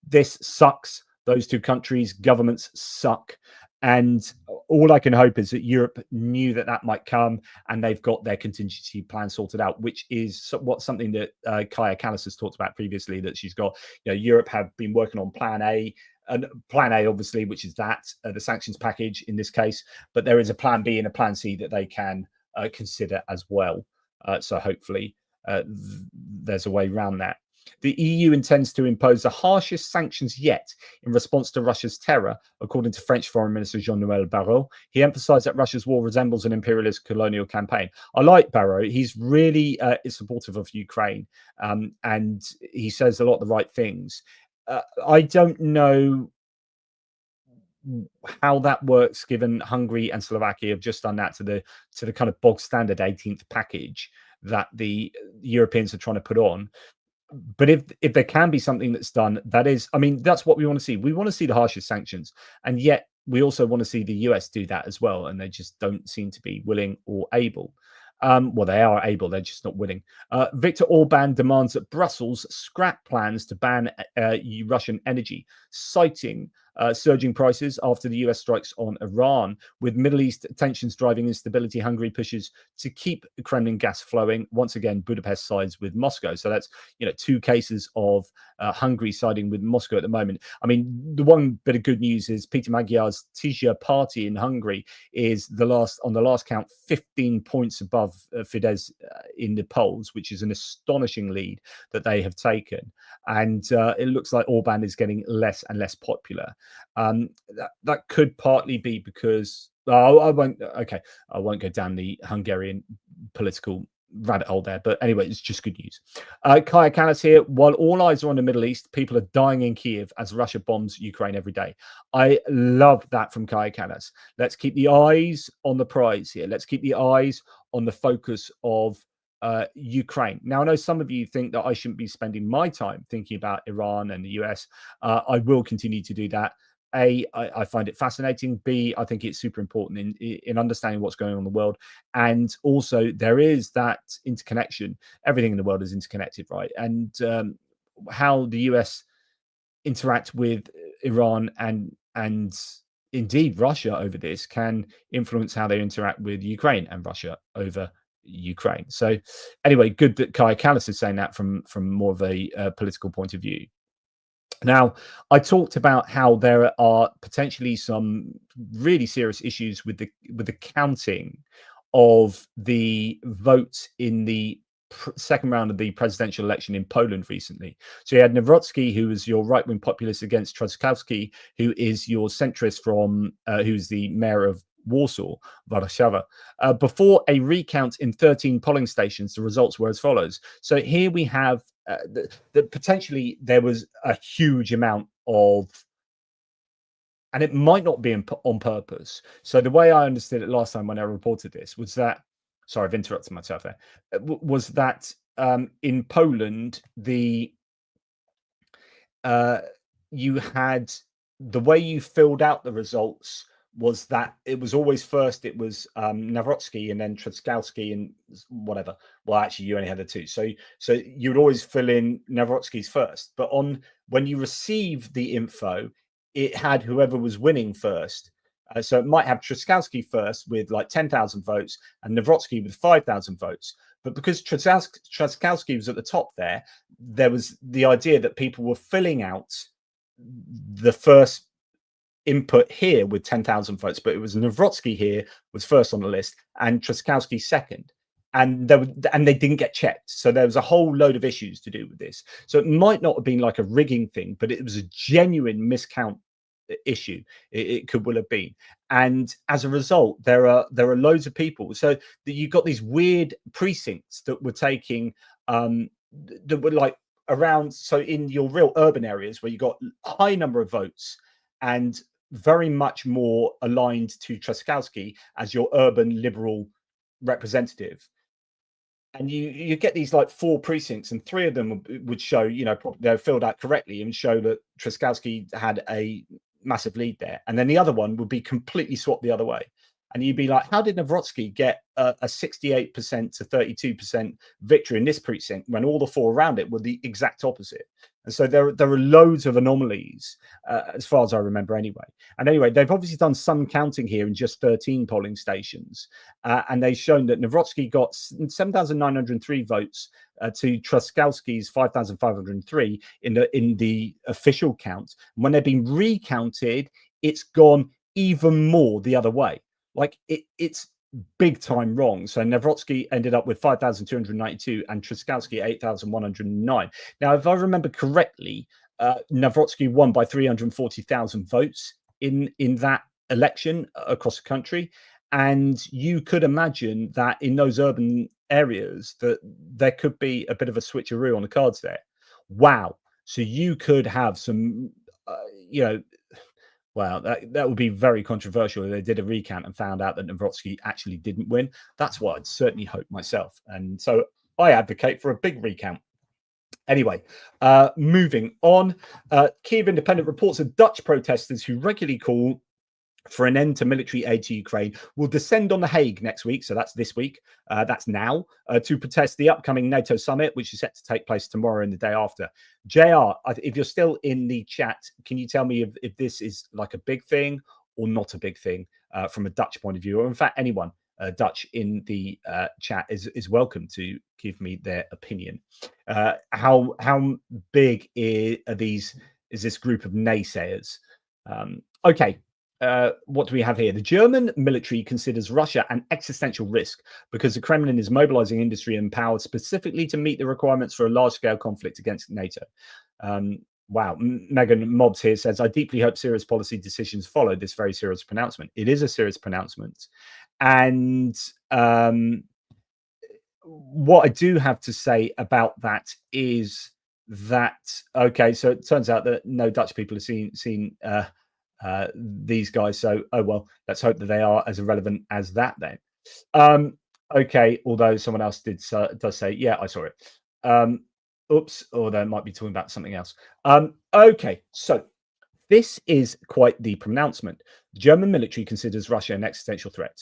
This sucks. Those two countries' governments suck. And all I can hope is that Europe knew that might come, and they've got their contingency plan sorted out, which is something that Kaja Kallas has talked about previously, that she's got, Europe have been working on plan A, and plan A, obviously, which is the sanctions package in this case, but there is a plan B and a plan C that they can consider as well. So hopefully there's a way around that. The EU intends to impose the harshest sanctions yet in response to Russia's terror, according to French Foreign Minister Jean-Noël Barrot. He emphasized that Russia's war resembles an imperialist colonial campaign. I like Barrot. He's really supportive of Ukraine, and he says a lot of the right things. I don't know how that works, given Hungary and Slovakia have just done that to the kind of bog standard 18th package that the Europeans are trying to put on. But if there can be something that's done, that is, I mean, that's what we want to see. We want to see the harshest sanctions, and yet we also want to see the US do that as well, and they just don't seem to be willing or able. Well, they are able, they're just not willing. Viktor Orban demands that Brussels scrap plans to ban Russian energy, citing surging prices after the US strikes on Iran. With Middle East tensions driving instability, Hungary pushes to keep Kremlin gas flowing. Once again, Budapest sides with Moscow. So that's, two cases of Hungary siding with Moscow at the moment. I mean, the one bit of good news is Peter Magyar's Tisza party in Hungary is on the last count 15 points above Fidesz in the polls, which is an astonishing lead that they have taken. And it looks like Orban is getting less and less popular. That could partly be because I won't go down the Hungarian political rabbit hole there, but anyway, it's just good news. Kaja Kallas here. While all eyes are on the Middle East, people are dying in Kiev as Russia bombs Ukraine every day. I love that from Kaja Kallas. Let's keep the eyes on the prize here. Let's keep the eyes on the focus of Ukraine. Now, I know some of you think that I shouldn't be spending my time thinking about Iran and the US. I will continue to do that. A, I find it fascinating. B, I think it's super important in understanding what's going on in the world. And also, there is that interconnection. Everything in the world is interconnected, right? And how the US interact with Iran and indeed Russia over this can influence how they interact with Ukraine and Russia over Ukraine. So anyway, good that Kaja Kallas is saying that from more of a political point of view. Now, I talked about how there are potentially some really serious issues with the counting of the votes in the second round of the presidential election in Poland recently. So you had Nawrocki, who was your right-wing populist, against Trzaskowski, who is your centrist who's the mayor of Warsaw, Warszawa. Before a recount in 13 polling stations, the results were as follows. So here we have that potentially there was a huge amount of, and it might not be on purpose. So the way I understood it last time when I reported this was that, sorry, I've interrupted myself there, was that in Poland, you had the way you filled out the results was that it was always first, it was Nawrocki and then Trzaskowski and whatever. Well, actually, you only had the two. So you would always fill in Nawrocki's first. But when you receive the info, it had whoever was winning first. So it might have Trzaskowski first with like 10,000 votes and Nawrocki with 5,000 votes. But because Trzaskowski was at the top there was the idea that people were filling out the first input here with 10,000 votes, but it was Nawrocki here was first on the list and Trzaskowski second. and they didn't get checked. So there was a whole load of issues to do with this. So it might not have been like a rigging thing, but it was a genuine miscount issue. It could well have been, and as a result, there are loads of people. So that you've got these weird precincts that were taking that were like around. So in your real urban areas where you got a high number of votes and very much more aligned to Trzaskowski as your urban liberal representative, and you get these like 4 precincts, and 3 of them would show, you know, they're filled out correctly and show that Trzaskowski had a massive lead there, and then the other one would be completely swapped the other way, and you'd be like, how did Nawrocki get a 68% to 32% victory in this precinct when all the 4 around it were the exact opposite? And so there are loads of anomalies, as far as I remember anyway. And anyway, they've obviously done some counting here in just 13 polling stations, and they've shown that Nawrocki got 7,903 votes to Trzaskowski's 5,503 in the official count. When they've been recounted, it's gone even more the other way. Like it's big time wrong. So Nawrocki ended up with 5,292 and Trzaskowski 8,109. Now, if I remember correctly, Nawrocki won by 340,000 votes in that election across the country. And you could imagine that in those urban areas that there could be a bit of a switcheroo on the cards there. Wow. So you could have some, you know, well, that would be very controversial if they did a recount and found out that Nawrocki actually didn't win. That's what I'd certainly hope myself. And so I advocate for a big recount. Anyway, moving on. Kyiv Independent reports of Dutch protesters who regularly call for an end to military aid to Ukraine will descend on The Hague next week. So that's this week. That's now to protest the upcoming NATO summit, which is set to take place tomorrow and the day after. JR, if you're still in the chat, can you tell me if this is like a big thing or not a big thing from a Dutch point of view, or in fact, anyone Dutch in the chat is welcome to give me their opinion. How big is this group of naysayers? Okay. What do we have here? The German military considers Russia an existential risk because the Kremlin is mobilizing industry and power specifically to meet the requirements for a large-scale conflict against NATO. Wow. Megan Mobbs here says, I deeply hope serious policy decisions follow this very serious pronouncement. It is a serious pronouncement. And what I do have to say about that is that, okay, so it turns out that no Dutch people have seen these guys, so oh well, let's hope that they are as irrelevant as that then. Okay, although someone else does say, yeah, I saw it. Oops, or they might be talking about something else. Okay, so this is quite the pronouncement. The German military considers Russia an existential threat.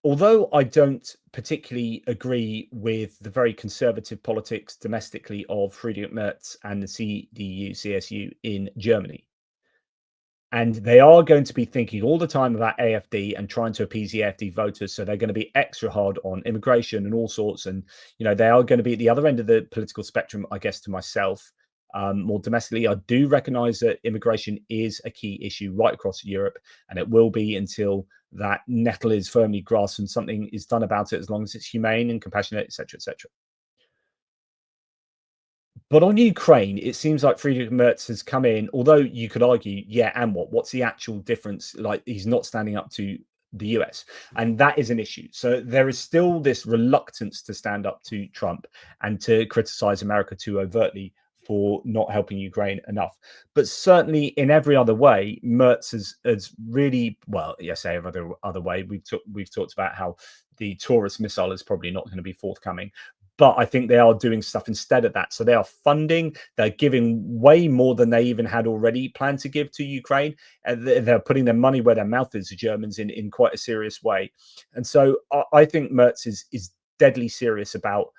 Although I don't particularly agree with the very conservative politics domestically of Friedrich Merz and the CDU, CSU in Germany, and they are going to be thinking all the time about AfD and trying to appease the AfD voters, so they're going to be extra hard on immigration and all sorts, and you know they are going to be at the other end of the political spectrum, I guess, to myself. More domestically, I do recognise that immigration is a key issue right across Europe, and it will be until that nettle is firmly grasped and something is done about it, as long as it's humane and compassionate, etc., etc. But on Ukraine, it seems like Friedrich Merz has come in, although you could argue, yeah, and what? What's the actual difference? Like, he's not standing up to the US, and that is an issue. So there is still this reluctance to stand up to Trump and to criticize America too overtly for not helping Ukraine enough. But certainly in every other way, Merz has really, well, yes, every other way. We've talked about how the Taurus missile is probably not going to be forthcoming. But I think they are doing stuff instead of that. So they are funding, they're giving way more than they even had already planned to give to Ukraine. And they're putting their money where their mouth is, the Germans, in quite a serious way. And so I think Merz is deadly serious about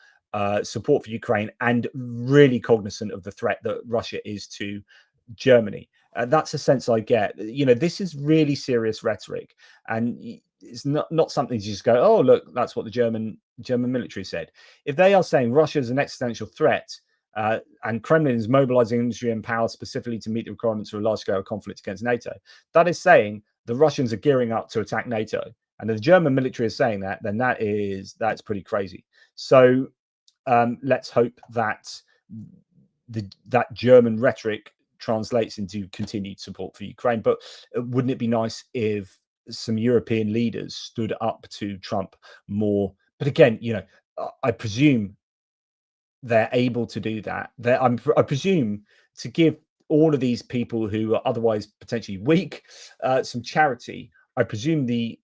support for Ukraine and really cognizant of the threat that Russia is to Germany. That's a sense I get. You know, this is really serious rhetoric, and it's not something to just go, oh, look, that's what the German military said. If they are saying Russia is an existential threat and Kremlin is mobilizing industry and power specifically to meet the requirements for a large-scale conflict against NATO, that is saying the Russians are gearing up to attack NATO. and if the German military is saying that, then that's pretty crazy. So let's hope that that German rhetoric translates into continued support for Ukraine. But wouldn't it be nice if some European leaders stood up to Trump more? But again, I presume they're able to do that. I presume to give all of these people who are otherwise potentially weak some charity. I presume the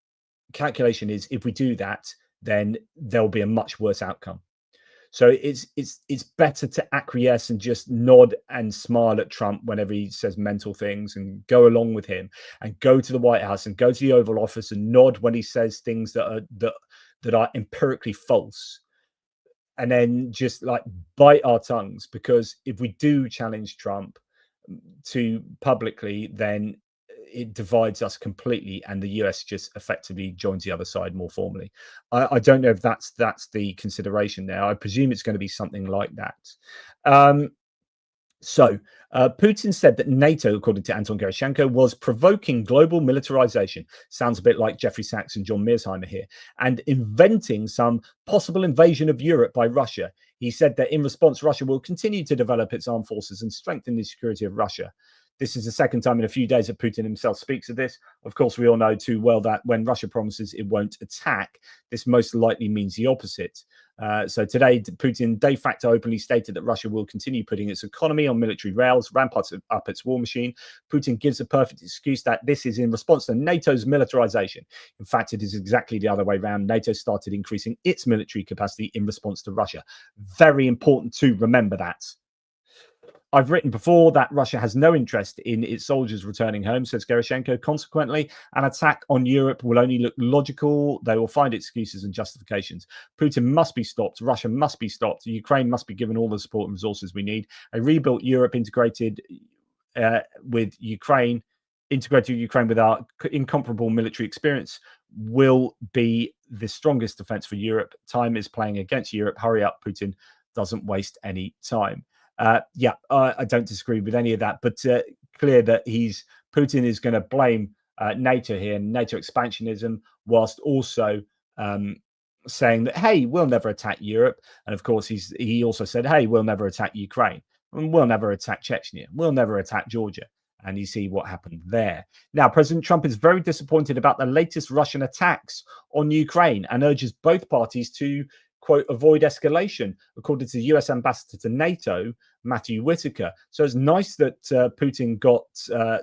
calculation is if we do that, then there'll be a much worse outcome. So it's better to acquiesce and just nod and smile at Trump whenever he says mental things and go along with him and go to the White House and go to the Oval Office and nod when he says things that are empirically false, and then just like bite our tongues, because if we do challenge Trump to publicly, then it divides us completely, and the US just effectively joins the other side more formally. I don't know if that's the consideration there. I presume it's going to be something like that. So Putin said that NATO, according to Anton Gerashenko, was provoking global militarization. Sounds a bit like Jeffrey Sachs and John Mearsheimer here, and inventing some possible invasion of Europe by Russia. He said that in response, Russia will continue to develop its armed forces and strengthen the security of Russia. This is the second time in a few days that Putin himself speaks of this. Of course, we all know too well that when Russia promises it won't attack, this most likely means the opposite. So today, Putin de facto openly stated that Russia will continue putting its economy on military rails, ramp up its war machine. Putin gives a perfect excuse that this is in response to NATO's militarization. In fact, it is exactly the other way around. NATO started increasing its military capacity in response to Russia. Very important to remember that. I've written before that Russia has no interest in its soldiers returning home, says Gerashenko. Consequently, an attack on Europe will only look logical. They will find excuses and justifications. Putin must be stopped. Russia must be stopped. Ukraine must be given all the support and resources we need. A rebuilt Europe integrated with Ukraine with our incomparable military experience will be the strongest defense for Europe. Time is playing against Europe. Hurry up, Putin doesn't waste any time. I don't disagree with any of that, but clear that Putin is going to blame NATO here and NATO expansionism, whilst also saying that, hey, we'll never attack Europe. And of course, he also said, hey, we'll never attack Ukraine, and we'll never attack Chechnya, we'll never attack Georgia. And you see what happened there. Now, President Trump is very disappointed about the latest Russian attacks on Ukraine and urges both parties to, quote, avoid escalation, according to the US ambassador to NATO, Matthew Whitaker. So it's nice that Putin got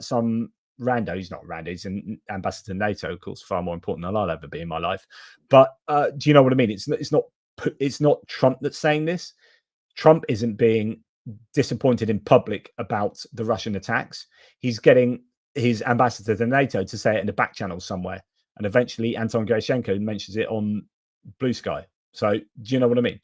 some rando. He's not rando, he's an ambassador to NATO, of course, far more important than I'll ever be in my life. But do you know what I mean? It's not Trump that's saying this. Trump isn't being disappointed in public about the Russian attacks. He's getting his ambassador to NATO to say it in the back channel somewhere. And eventually Anton Gerashenko mentions it on Blue Sky. So do you know what I mean?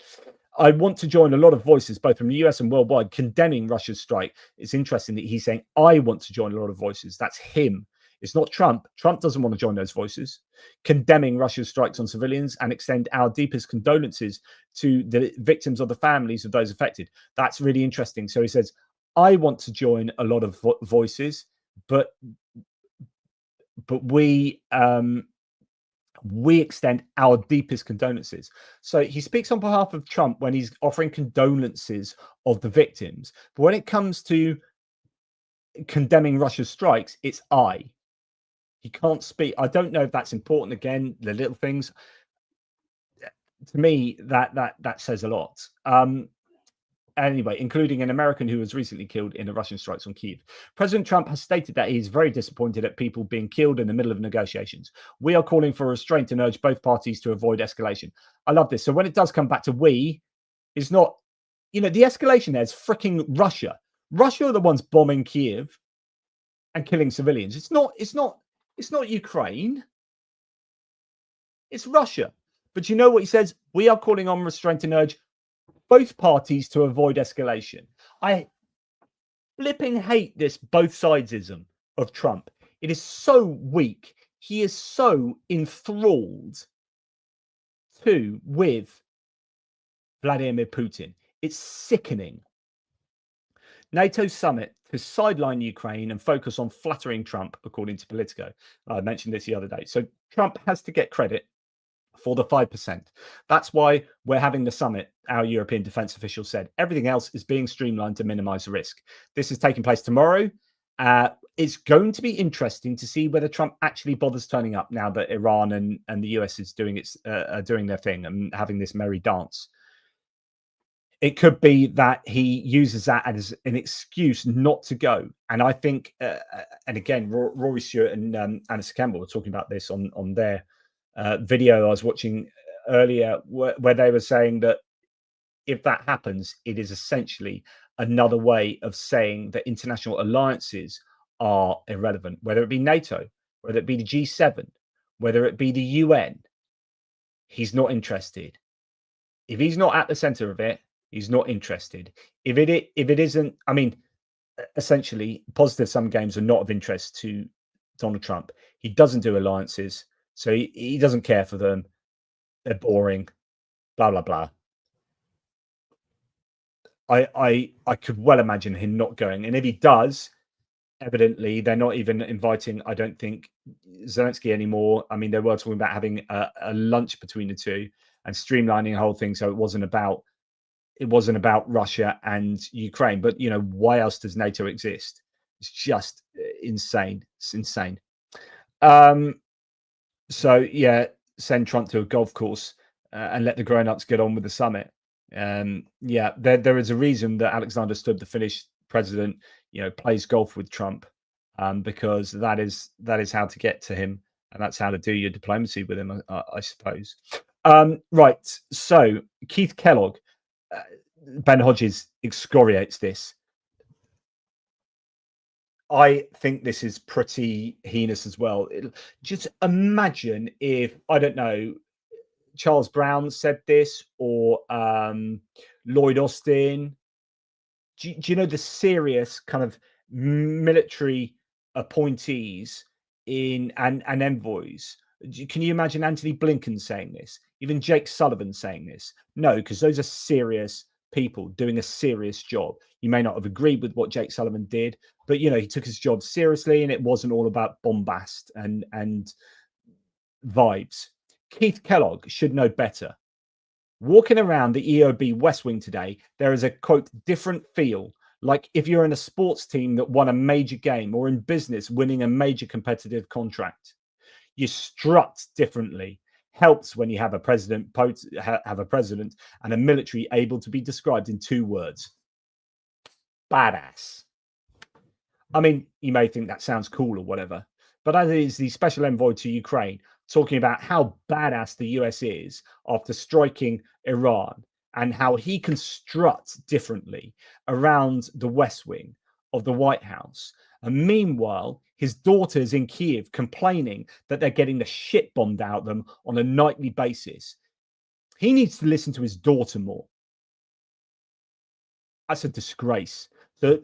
I want to join a lot of voices, both from the US and worldwide, condemning Russia's strike. It's interesting that he's saying, I want to join a lot of voices. That's him. It's not Trump. Trump doesn't want to join those voices, condemning Russia's strikes on civilians and extend our deepest condolences to the victims of the families of those affected. That's really interesting. So he says, I want to join a lot of voices, but we extend our deepest condolences. So he speaks on behalf of Trump when he's offering condolences of the victims. But when it comes to condemning Russia's strikes, it's I. He can't speak. I don't know if that's important. Again, the little things. To me, that says a lot. Anyway, including an American who was recently killed in the Russian strikes on Kyiv. President Trump has stated that he's very disappointed at people being killed in the middle of negotiations. We are calling for restraint and urge both parties to avoid escalation. I love this. So when it does come back to we, it's not, the escalation there is freaking Russia. Russia are the ones bombing Kyiv and killing civilians. It's not Ukraine. It's Russia. But you know what he says? We are calling on restraint and urge both parties to avoid escalation. I flipping hate this both sidesism of Trump. It is so weak. He is so enthralled with Vladimir Putin. It's sickening. NATO summit to sideline Ukraine and focus on flattering Trump, according to Politico. I mentioned this the other day. So Trump has to get credit for the 5%. That's why we're having the summit, our European defense official said. Everything else is being streamlined to minimize the risk. This is taking place tomorrow. It's going to be interesting to see whether Trump actually bothers turning up now that Iran and the US is doing their thing and having this merry dance. It could be that he uses that as an excuse not to go. And I think, and again, Rory Stewart and Anna Campbell were talking about this on their video I was watching earlier, where they were saying that if that happens, it is essentially another way of saying that international alliances are irrelevant, whether it be NATO, whether it be the G7, whether it be the UN. He's not interested. If he's not at the center of it, he's not interested. If it isn't, I mean, essentially, positive sum games are not of interest to Donald Trump. He doesn't do alliances, so he doesn't care for them. They're boring, blah, blah, blah. I could well imagine him not going. And if he does, evidently, they're not even inviting, I don't think, Zelensky anymore. I mean, they were talking about having a lunch between the two and streamlining the whole thing so it wasn't about Russia and Ukraine. But, you know, why else does NATO exist? It's just insane. It's insane. So, yeah, send Trump to a golf course and let the grown-ups get on with the summit. Yeah, there is a reason that Alexander Stubb, the Finnish president, you know, plays golf with Trump, because that is how to get to him, and that's how to do your diplomacy with him, I suppose. Right. So Keith Kellogg, Ben Hodges excoriates this. I think this is pretty heinous as well. Just imagine if, I don't know, Charles Brown said this, or Lloyd Austin. Do you know the serious kind of military appointees and envoys? Can you imagine Anthony Blinken saying this? Even Jake Sullivan saying this? No, because those are serious people doing a serious job. You may not have agreed with what Jake Sullivan did, but you know, he took his job seriously, and it wasn't all about bombast and vibes. Keith Kellogg should know better. Walking around the EOB West Wing today, there is a, quote, different feel, like if you're in a sports team that won a major game, or in business winning a major competitive contract. You strut differently. Helps when you have a president and a military able to be described in 2 words. Badass. I mean, you may think that sounds cool or whatever, but as is the special envoy to Ukraine, talking about how badass the US is after striking Iran, and how he can strut differently around the West Wing of the White House. And meanwhile, his daughter's in Kiev complaining that they're getting the shit bombed out of them on a nightly basis. He needs to listen to his daughter more. That's a disgrace. So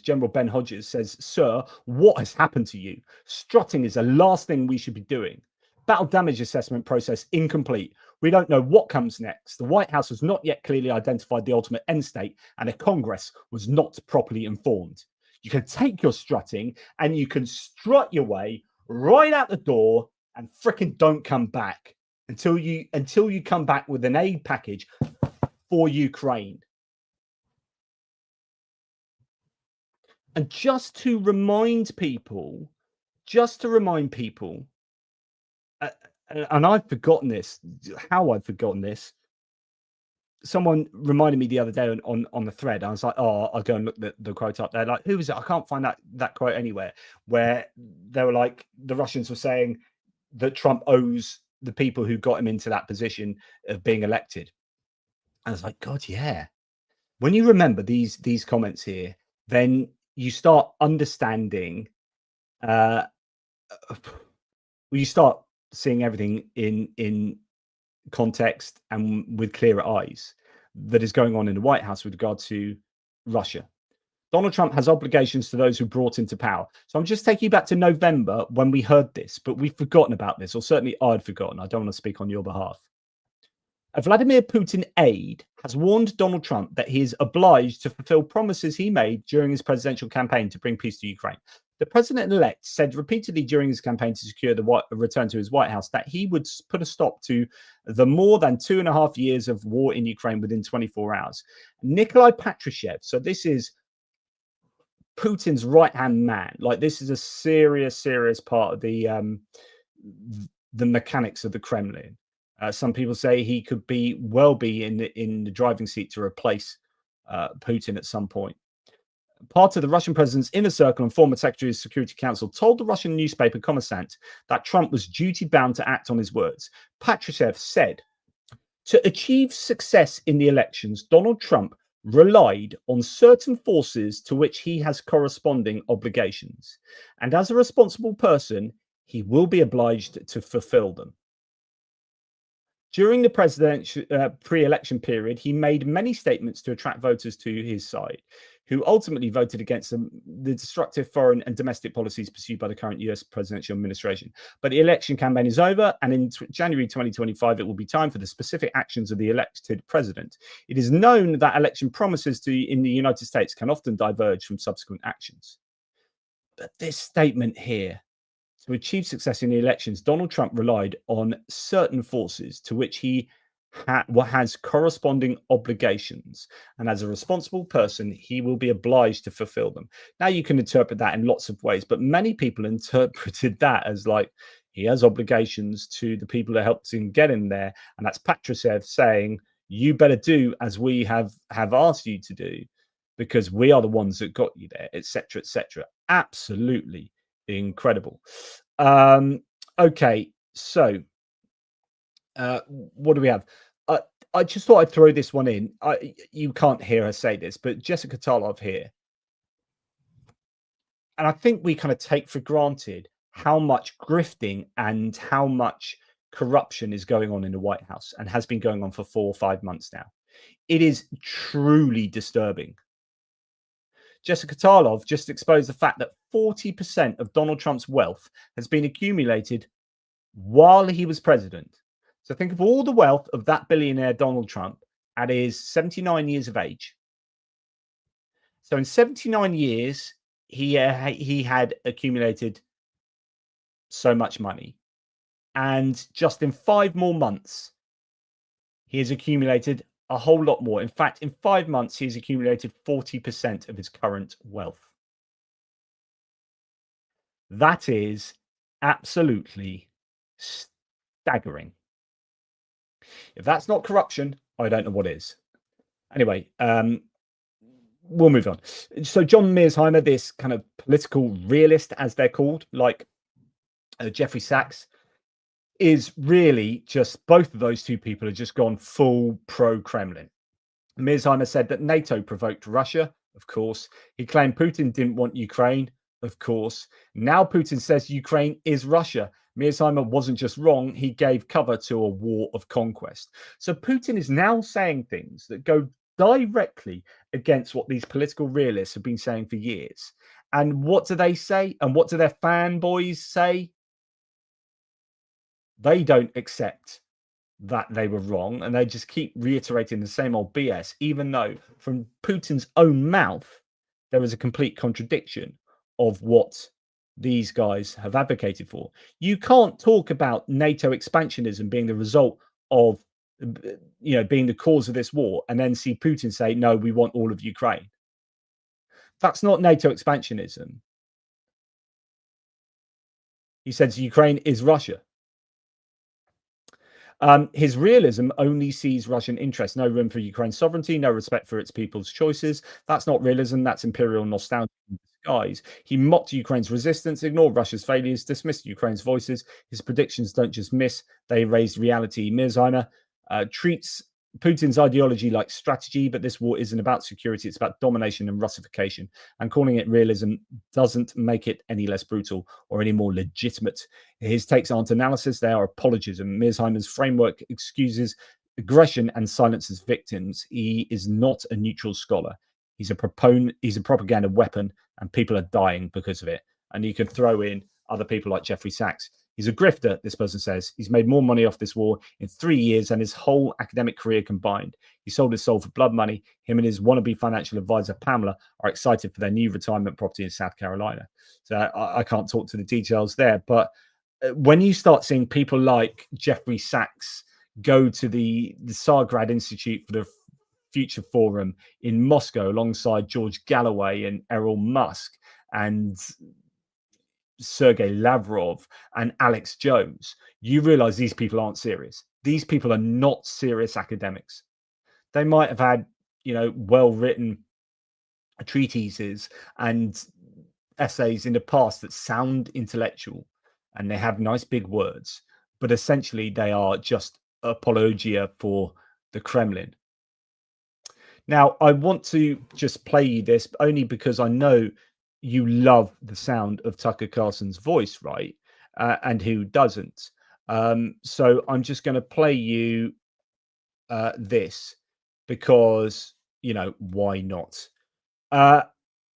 General Ben Hodges says, "Sir, what has happened to you? Strutting is the last thing we should be doing. Battle damage assessment process incomplete. We don't know what comes next. The White House has not yet clearly identified the ultimate end state, and the Congress was not properly informed. You can take your strutting and you can strut your way right out the door and fricking don't come back until you come back with an aid package for Ukraine." And just to remind people, and I've forgotten this, how I've forgotten this. Someone reminded me the other day on the thread. I was like, oh, I'll go and look the quote up there. Like, who was it? I can't find that quote anywhere, where they were like, the Russians were saying that Trump owes the people who got him into that position of being elected. I was like, God, yeah. When you remember these comments here, then you start understanding, you start seeing everything in context and with clearer eyes that is going on in the White House with regard to Russia. Donald Trump has obligations to those who brought into power. So I'm just taking you back to November when we heard this, but we've forgotten about this, or certainly I'd forgotten. I don't want to speak on your behalf. A Vladimir Putin aide has warned Donald Trump that he is obliged to fulfill promises he made during his presidential campaign to bring peace to Ukraine. The president-elect said repeatedly during his campaign to secure the return to his White House that he would put a stop to the more than 2.5 years of war in Ukraine within 24 hours. Nikolai Patrushev, so this is Putin's right-hand man. Like, this is a serious part of the mechanics of the Kremlin. Some people say he could well be in the driving seat to replace Putin at some point. Part of the Russian president's inner circle and former Secretary of Security Council told the Russian newspaper Kommersant that Trump was duty-bound to act on his words. Patrushev said, to achieve success in the elections, Donald Trump relied on certain forces to which he has corresponding obligations. And as a responsible person, he will be obliged to fulfill them. During the presidential pre-election period, he made many statements to attract voters to his side, who ultimately voted against the destructive foreign and domestic policies pursued by the current US presidential administration. But the election campaign is over, and in January 2025, it will be time for the specific actions of the elected president. It is known that election promises in the United States can often diverge from subsequent actions. But this statement here, to achieve success in the elections, Donald Trump relied on certain forces to which he has corresponding obligations. And as a responsible person, he will be obliged to fulfill them. Now, you can interpret that in lots of ways, but many people interpreted that as like he has obligations to the people that helped him get in there. And that's Patrushev saying, you better do as we have asked you to do, because we are the ones that got you there, etc., etc. Absolutely incredible. Okay, so what do we have? I just thought I'd throw this one in. You can't hear her say this, but Jessica Tarlov here, and I think we kind of take for granted how much grifting and how much corruption is going on in the White House and has been going on for 4 or 5 months now. It is truly disturbing. Jessica Tarlov just exposed the fact that 40% of Donald Trump's wealth has been accumulated while he was president. So think of all the wealth of that billionaire Donald Trump at his 79 years of age. So in 79 years, he had accumulated so much money. And just in 5 more months, he has accumulated a whole lot more. In fact, in 5 months, he's accumulated 40% of his current wealth. That is absolutely staggering. If that's not corruption, I don't know what is. Anyway, we'll move on. So John Mearsheimer, this kind of political realist, as they're called, like Jeffrey Sachs, is really just, both of those two people have just gone full pro-Kremlin. Mearsheimer said that NATO provoked Russia, of course. He claimed Putin didn't want Ukraine, of course. Now Putin says Ukraine is Russia. Mearsheimer wasn't just wrong, he gave cover to a war of conquest. So Putin is now saying things that go directly against what these political realists have been saying for years. And what do they say? And what do their fanboys say? They don't accept that they were wrong, and they just keep reiterating the same old BS, even though from Putin's own mouth, there is a complete contradiction of what these guys have advocated for. You can't talk about NATO expansionism being the result of, being the cause of this war, and then see Putin say, no, we want all of Ukraine. That's not NATO expansionism. He says Ukraine is Russia. His realism only sees Russian interests, no room for Ukraine's sovereignty, no respect for its people's choices. That's not realism, that's imperial nostalgia in disguise. He mocked Ukraine's resistance, ignored Russia's failures, dismissed Ukraine's voices. His predictions don't just miss, they raised reality. Mearsheimer treats Putin's ideology like strategy, but this war isn't about security, it's about domination and Russification. And calling it realism doesn't make it any less brutal or any more legitimate. His takes aren't analysis, they are apologism. Mearsheimer's framework excuses aggression and silences victims. He is not a neutral scholar. He's a propaganda weapon, and people are dying because of it. And you can throw in other people like Jeffrey Sachs He's a grifter, this person says. He's made more money off this war in 3 years than his whole academic career combined. He sold his soul for blood money. Him and his wannabe financial advisor, Pamela, are excited for their new retirement property in South Carolina. So I can't talk to the details there. But when you start seeing people like Jeffrey Sachs go to the Tsargrad Institute for the Future Forum in Moscow alongside George Galloway and Errol Musk and Sergei Lavrov and Alex Jones, you realize these people aren't serious. These people are not serious academics. They might have had, well-written treatises and essays in the past that sound intellectual and they have nice big words, but essentially they are just apologia for the Kremlin. Now, I want to just play you this only because I know you love the sound of Tucker Carlson's voice, right? And who doesn't? So I'm just going to play you this because, why not?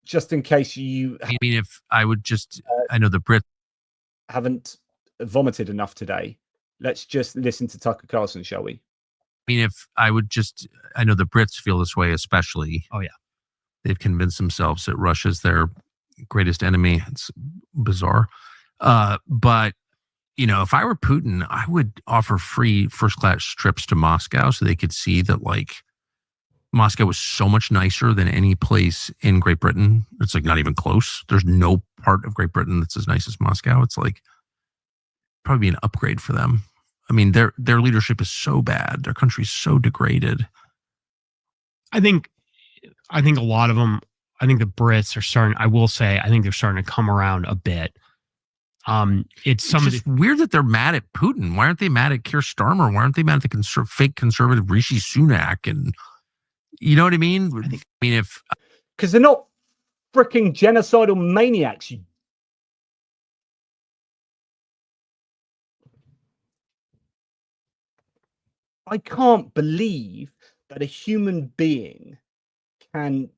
Just in case you... I mean, if I would just... I know the Brits haven't vomited enough today. Let's just listen to Tucker Carlson, shall we? I mean, if I would just... I know the Brits feel this way especially. Oh, yeah. They've convinced themselves that Russia's their greatest enemy. It's bizarre. But, if I were Putin, I would offer free first-class trips to Moscow so they could see that, Moscow was so much nicer than any place in Great Britain. It's not even close. There's no part of Great Britain that's as nice as Moscow. It's probably be an upgrade for them. I mean, their leadership is so bad. Their country's so degraded. I think a lot of them, I think the Brits are starting, I will say, I think they're starting to come around a bit. It's just weird that they're mad at Putin. Why aren't they mad at Keir Starmer? Why aren't they mad at the fake conservative Rishi Sunak? And you know what I mean? Because they're not freaking genocidal maniacs. I can't believe that a human being can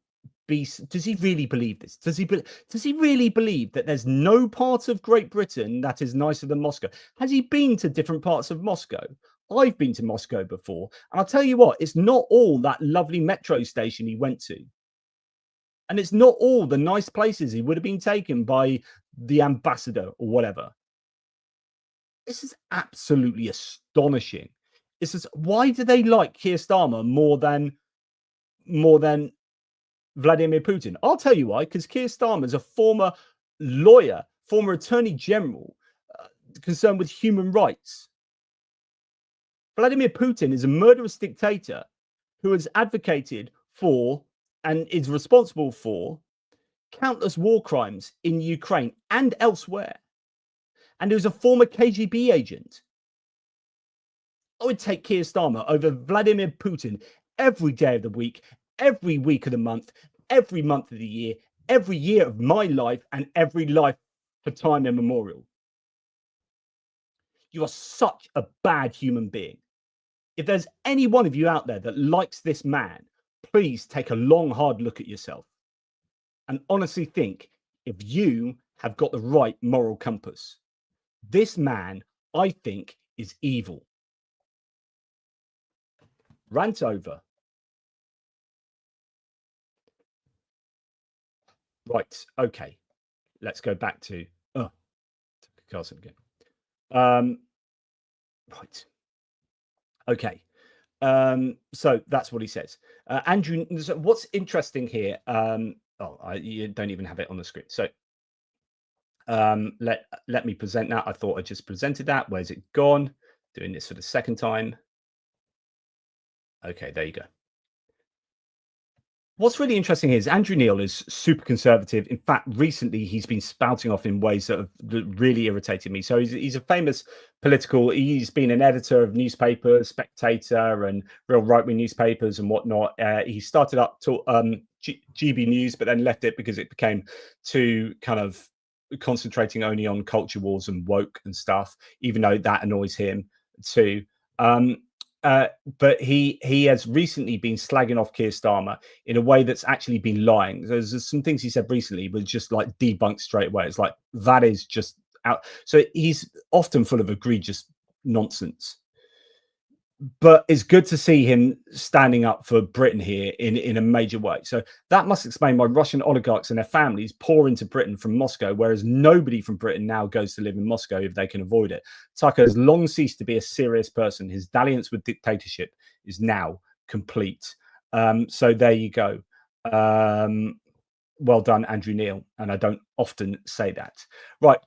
be... Does he really believe this? Does he really believe that there's no part of Great Britain that is nicer than Moscow? Has he been to different parts of Moscow? I've been to Moscow before. And I'll tell you what, it's not all that lovely metro station he went to. And it's not all the nice places he would have been taken by the ambassador or whatever. This is absolutely astonishing. It's just, why do they like Keir Starmer more than Vladimir Putin? I'll tell you why, because Keir Starmer is a former lawyer, former attorney general concerned with human rights. Vladimir Putin is a murderous dictator who has advocated for and is responsible for countless war crimes in Ukraine and elsewhere. And he was a former KGB agent. I would take Keir Starmer over Vladimir Putin every day of the week, every week of the month, every month of the year, every year of my life, and every life for time immemorial. You are such a bad human being. If there's any one of you out there that likes this man, please take a long, hard look at yourself and honestly think if you have got the right moral compass. This man, I think, is evil. Rant over. Right. Okay. Let's go back to Carlson again. Right. Okay. So that's what he says. Andrew, so what's interesting here? You don't even have it on the screen. So let me present that. I thought I just presented that. Where's it gone? Doing this for the second time. Okay, there you go. What's really interesting is Andrew Neil is super conservative. In fact, recently he's been spouting off in ways that have really irritated me. So he's a famous he's been an editor of newspapers, Spectator and real right-wing newspapers and whatnot. He started up to GB News, but then left it because it became too kind of concentrating only on culture wars and woke and stuff, even though that annoys him too. But he has recently been slagging off Keir Starmer in a way that's actually been lying. There's some things he said recently was just like debunked straight away. It's like, that is just out. So he's often full of egregious nonsense. But it's good to see him standing up for Britain here in a major way. So that must explain why Russian oligarchs and their families pour into Britain from Moscow, whereas nobody from Britain now goes to live in Moscow if they can avoid it. Tucker has long ceased to be a serious person. His dalliance with dictatorship is now complete. So there you go. Well done, Andrew Neil. And I don't often say that. Right.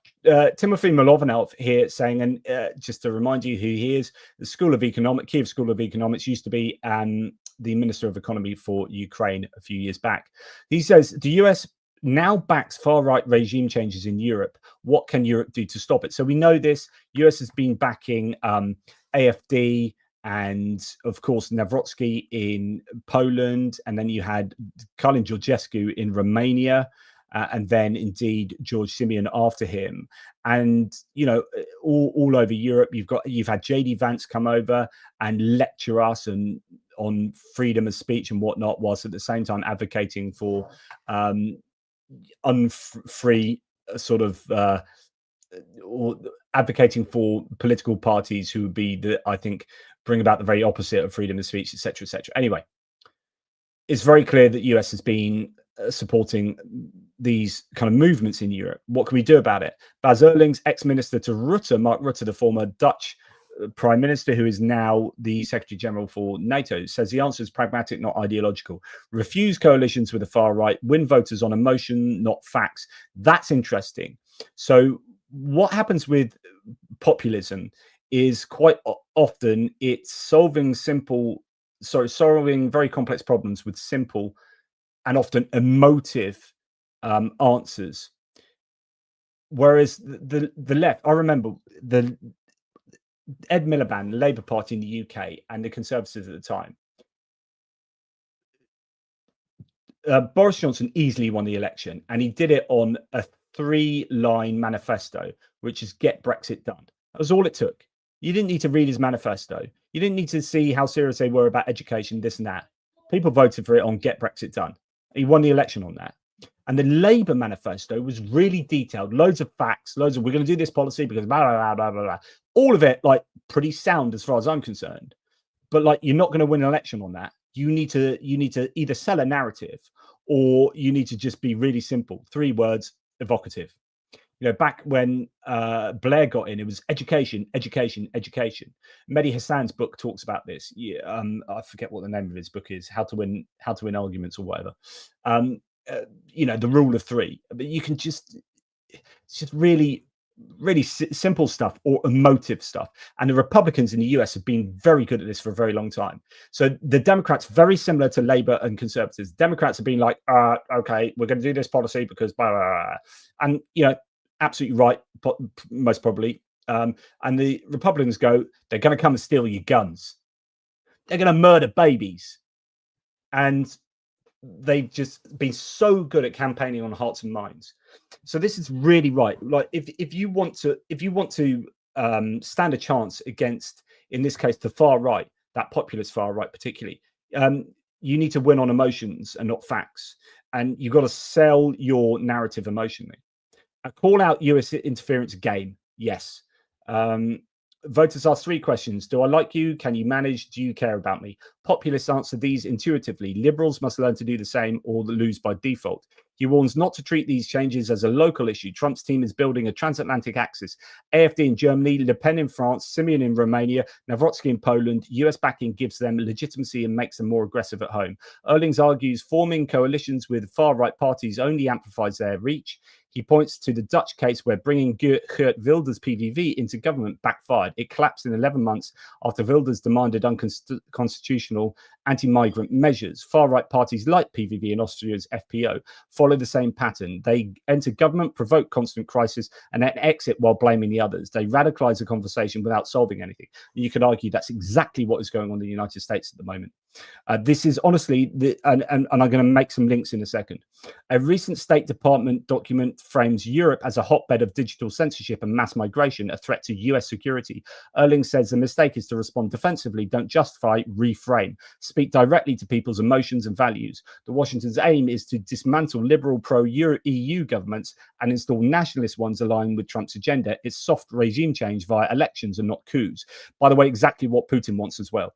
Timothy Milovanov here saying, and just to remind you who he is, the School of Economics, Kiev School of Economics used to be the Minister of Economy for Ukraine a few years back. He says, the US now backs far-right regime changes in Europe. What can Europe do to stop it? So we know this. US has been backing AfD, and of course Nawrocki in Poland, and then you had Karlin Georgescu in Romania, and then indeed George Simeon after him. And you know, all over Europe, you've had JD Vance come over and lecture us and on freedom of speech and whatnot, whilst at the same time advocating for unfree sort of or advocating for political parties who would be I think bring about the very opposite of freedom of speech, etc., etc. Anyway, it's very clear that US has been supporting these kind of movements in Europe. What can we do about it? Bas Erlings, ex-minister to Rutte, Mark Rutte, the former Dutch prime minister, who is now the Secretary General for NATO, says the answer is pragmatic, not ideological. Refuse coalitions with the far right, win voters on emotion, not facts. That's interesting. So what happens with populism is quite often it's solving very complex problems with simple and often emotive answers. Whereas the left, I remember Ed Miliband, the Labour Party in the UK, and the Conservatives at the time. Boris Johnson easily won the election, and he did it on a 3-line manifesto, which is get Brexit done. That was all it took. You didn't need to read his manifesto. You didn't need to see how serious they were about education, this and that. People voted for it on get Brexit done. He won the election on that. And the Labour manifesto was really detailed, loads of facts, we're going to do this policy because blah, blah, blah, blah, blah. All of it, like, pretty sound as far as I'm concerned. But like, you're not going to win an election on that. You need to either sell a narrative, or you need to just be really simple. 3 words, evocative. You know, back when Blair got in, it was education, education, education. Mehdi Hassan's book talks about this. Yeah, I forget what the name of his book is. How to win arguments or whatever. You know, the rule of 3. But you can it's just really simple stuff or emotive stuff. And the Republicans in the US have been very good at this for a very long time. So the Democrats, very similar to Labour and Conservatives. Democrats have been like, okay, we're going to do this policy because blah, blah, blah. And, you know, absolutely right, most probably. And the Republicans go, they're going to come and steal your guns. They're going to murder babies. And they've just been so good at campaigning on hearts and minds. So this is really right. Like if you want to stand a chance against, in this case, the far right, that populist far right particularly, you need to win on emotions and not facts. And you've got to sell your narrative emotionally. A call out US interference game. Yes. Voters asked 3 questions. Do I like you? Can you manage? Do you care about me? Populists answer these intuitively. Liberals must learn to do the same or lose by default. He warns not to treat these changes as a local issue. Trump's team is building a transatlantic axis. AfD in Germany, Le Pen in France, Simeon in Romania, Nawrocki in Poland. US backing gives them legitimacy and makes them more aggressive at home. Erlings argues forming coalitions with far-right parties only amplifies their reach. He points to the Dutch case where bringing Geert Wilders' PVV into government backfired. It collapsed in 11 months after Wilders demanded unconstitutional anti-migrant measures. Far-right parties like PVV and Austria's FPO follow the same pattern. They enter government, provoke constant crisis, and then exit while blaming the others. They radicalize the conversation without solving anything. You could argue that's exactly what is going on in the United States at the moment. This is honestly, and I'm going to make some links in a second. A recent State Department document frames Europe as a hotbed of digital censorship and mass migration, a threat to US security. Erling says the mistake is to respond defensively, don't justify, reframe, speak directly to people's emotions and values. The Washington's aim is to dismantle liberal pro-EU governments and install nationalist ones aligned with Trump's agenda. It's soft regime change via elections and not coups. By the way, exactly what Putin wants as well,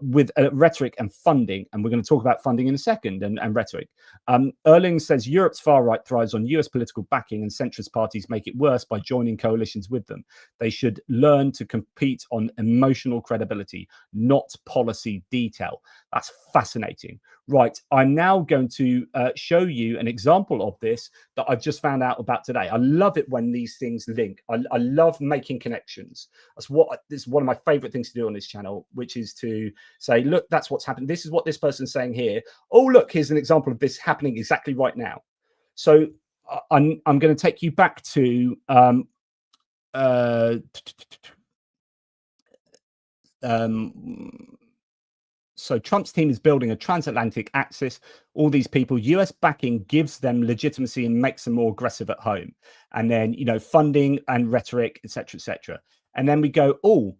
with rhetoric and funding. And we're going to talk about funding in a second and rhetoric. Erling says Europe's far right thrives on US political backing, and centrist parties make it worse by joining coalitions with them. They should learn to compete on emotional credibility, not policy detail. That's fascinating. Right, I'm now going to show you an example of this that I've just found out about today. I love it when these things link. I love making connections. This is one of my favorite things to do on this channel, which is to say, look, that's what's happened. This is what this person's saying here. Oh, look, here's an example of this happening exactly right now. So I'm going to take you back to so Trump's team is building a transatlantic axis. All these people, US backing gives them legitimacy and makes them more aggressive at home. And then, you know, funding and rhetoric, etc., etc. And then we go, oh,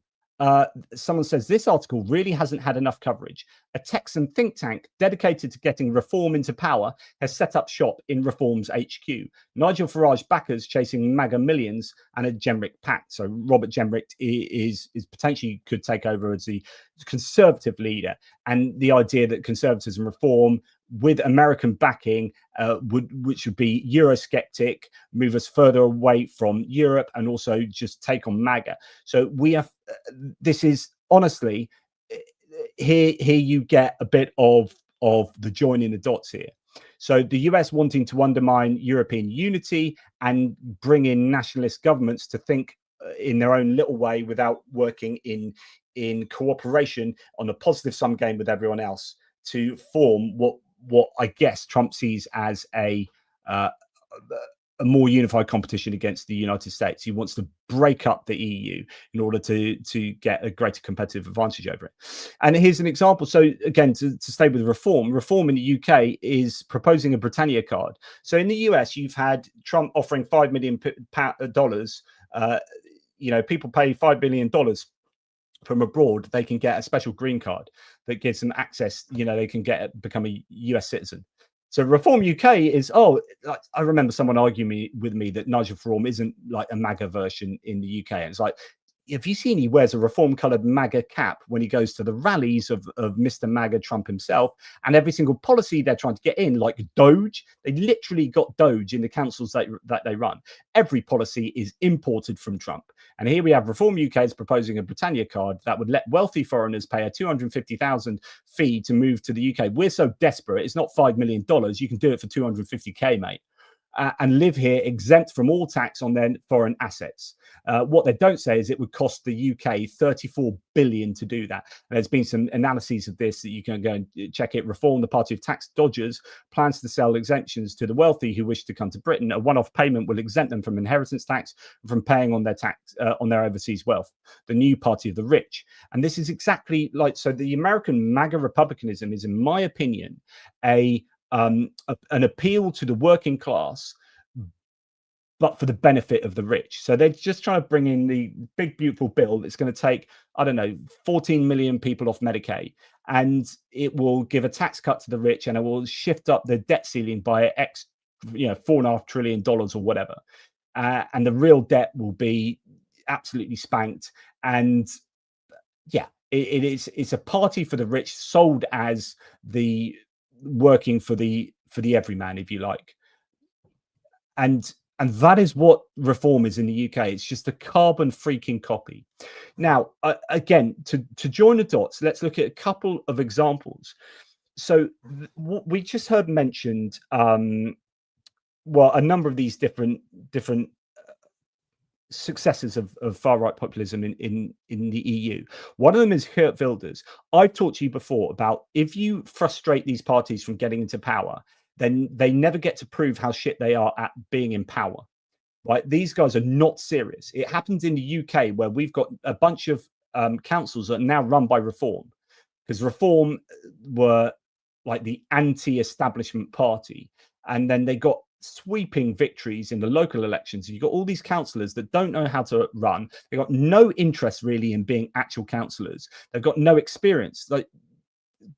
someone says this article really hasn't had enough coverage. A Texan think tank dedicated to getting reform into power has set up shop in Reform's HQ. Nigel Farage backers chasing MAGA millions and a Jenrick pact. So Robert Jenrick is potentially could take over as the conservative leader, and the idea that conservatism reform with American backing which would be Eurosceptic, move us further away from Europe, and also just take on MAGA. So we have this is honestly here you get a bit of the joining the dots here. So the US wanting to undermine European unity and bring in nationalist governments to think in their own little way without working in cooperation on a positive sum game with everyone else to form what I guess Trump sees as a more unified competition against the United States. He wants to break up the EU in order to get a greater competitive advantage over it. And here's an example. So again, to stay with reform in the UK is proposing a Britannia card. So in the US, you've had Trump offering $5 million. You know, people pay $5 billion from abroad, they can get a special green card that gives them access. You know, they can become a US citizen. So Reform UK is, I remember someone arguing with me that Nigel Farage isn't like a MAGA version in the UK. And it's like, have you seen he wears a reform-coloured MAGA cap when he goes to the rallies of Mr. MAGA Trump himself, and every single policy they're trying to get in, like Doge, they literally got Doge in the councils that they run. Every policy is imported from Trump. And here we have Reform UK is proposing a Britannia card that would let wealthy foreigners pay a $250,000 fee to move to the UK. We're so desperate, it's not $5 million. You can do it for $250K, mate. And live here exempt from all tax on their foreign assets. What they don't say is it would cost the UK 34 billion to do that. And there's been some analyses of this that you can go and check it. Reform, the party of tax dodgers, plans to sell exemptions to the wealthy who wish to come to Britain. A one-off payment will exempt them from inheritance tax, from paying on their tax on their overseas wealth. The new party of the rich. And this is exactly like, so the American MAGA republicanism is, in my opinion, an appeal to the working class, but for the benefit of the rich. So they're just trying to bring in the big, beautiful bill that's going to take, I don't know, 14 million people off Medicaid, and it will give a tax cut to the rich, and it will shift up the debt ceiling by $4.5 trillion or whatever. And the real debt will be absolutely spanked. And yeah, it's a party for the rich sold as the working for the everyman, if you like. And that is what reform is in the UK. It's just a carbon freaking copy. Now, again, to join the dots, let's look at a couple of examples. So what we just heard mentioned, a number of these different successes of far-right populism in the EU. One of them is Geert Wilders. I've talked to you before about if you frustrate these parties from getting into power, then they never get to prove how shit they are at being in power. Right? These guys are not serious. It happens in the UK where we've got a bunch of councils that are now run by Reform. because Reform were like the anti-establishment party, and then they got sweeping victories in the local elections. You've got all these councillors that don't know how to run. They've got no interest really in being actual councillors. They've got no experience. Like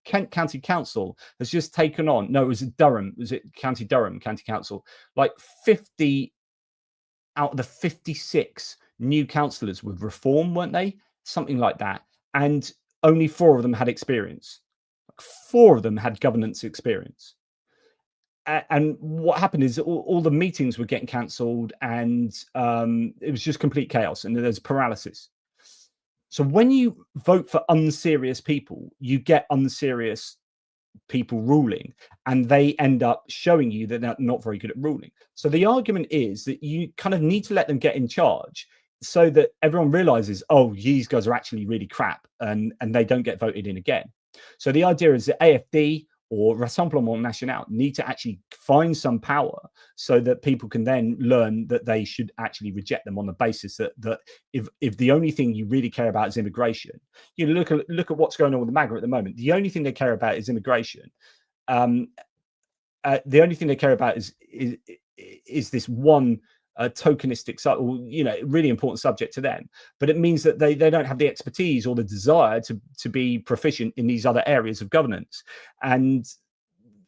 Kent County Council has just taken on, no, it was Durham, was it County Durham County Council, like 50 out of the 56 new councillors with Reform, weren't they? Something like that. And only 4 of them had experience. 4 of them had governance experience. And what happened is all the meetings were getting cancelled, and it was just complete chaos, and there's paralysis. So when you vote for unserious people, you get unserious people ruling, and they end up showing you that they're not very good at ruling. So the argument is that you kind of need to let them get in charge so that everyone realizes, oh, these guys are actually really crap, and they don't get voted in again. So the idea is that AFD or Rassemblement National need to actually find some power so that people can then learn that they should actually reject them on the basis that if the only thing you really care about is immigration, you know, look at what's going on with the MAGA at the moment. The only thing they care about is immigration. The only thing they care about is this one tokenistic, or, you know, really important subject to them, but it means that they don't have the expertise or the desire to be proficient in these other areas of governance, and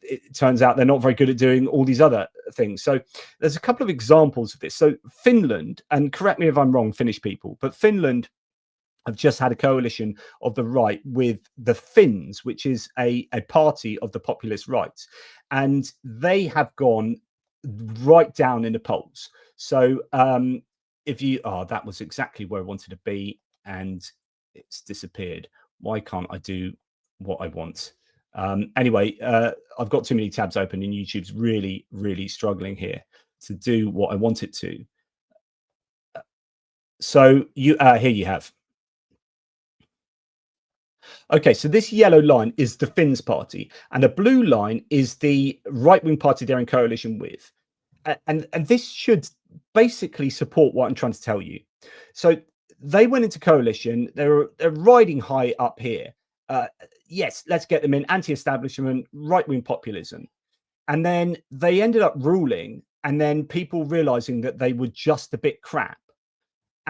it turns out they're not very good at doing all these other things. So there's a couple of examples of this. So Finland, and correct me if I'm wrong, Finnish people, but Finland have just had a coalition of the right with the Finns, which is a party of the populist right, and they have gone right down in the polls. So if you, that was exactly where I wanted to be, and it's disappeared. Why can't I do what I want? Anyway, I've got too many tabs open, and YouTube's really, really struggling here to do what I want it to. So you here you have. Okay, so this yellow line is the Finns party, and the blue line is the right-wing party they're in coalition with. And this should basically support what I'm trying to tell you. So they went into coalition. They're riding high up here. Yes, let's get them in, anti-establishment, right-wing populism. And then they ended up ruling, and then people realizing that they were just a bit crap.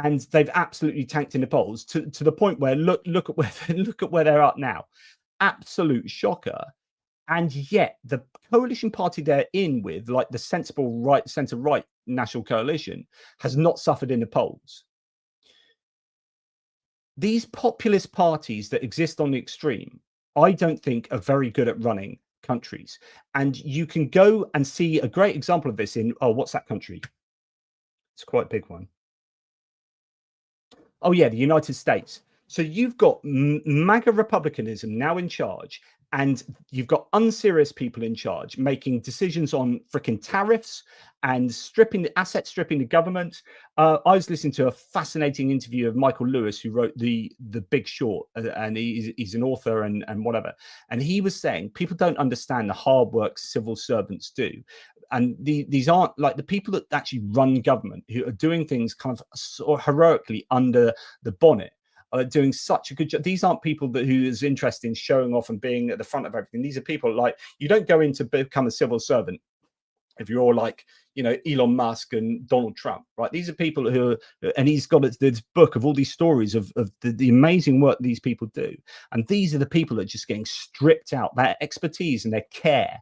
And they've absolutely tanked in the polls to the point where look at where they're at now. Absolute shocker. And yet the coalition party they're in with, like the sensible right, centre-right national coalition, has not suffered in the polls. These populist parties that exist on the extreme, I don't think are very good at running countries. And you can go and see a great example of this in, what's that country? It's quite a big one. Oh, yeah, the United States. So you've got MAGA republicanism now in charge, and you've got unserious people in charge making decisions on freaking tariffs and stripping the government. I was listening to a fascinating interview of Michael Lewis, who wrote the Big Short, and he's an author and whatever. And he was saying people don't understand the hard work civil servants do. And these aren't like the people that actually run government, who are doing things kind of sort of heroically under the bonnet, are doing such a good job. These aren't people who is interested in showing off and being at the front of everything. These are people like, you don't go in to become a civil servant if you're all like, you know, Elon Musk and Donald Trump, right? These are people who are, and he's got this book of all these stories of the amazing work these people do. And these are the people that are just getting stripped out, their expertise and their care,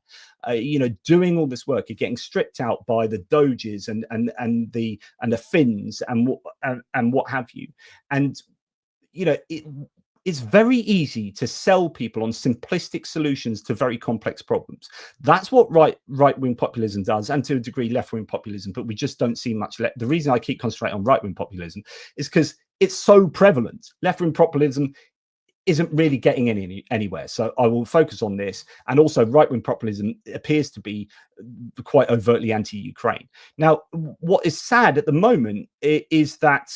you know, doing all this work, are getting stripped out by the Doges and the Finns and what have you. And you know, it's very easy to sell people on simplistic solutions to very complex problems. That's what right-wing populism does, and to a degree left-wing populism, but we just don't see much. The reason I keep concentrating on right-wing populism is because it's so prevalent. Left-wing populism isn't really getting anywhere. So I will focus on this. And also right-wing populism appears to be quite overtly anti-Ukraine. Now, what is sad at the moment is that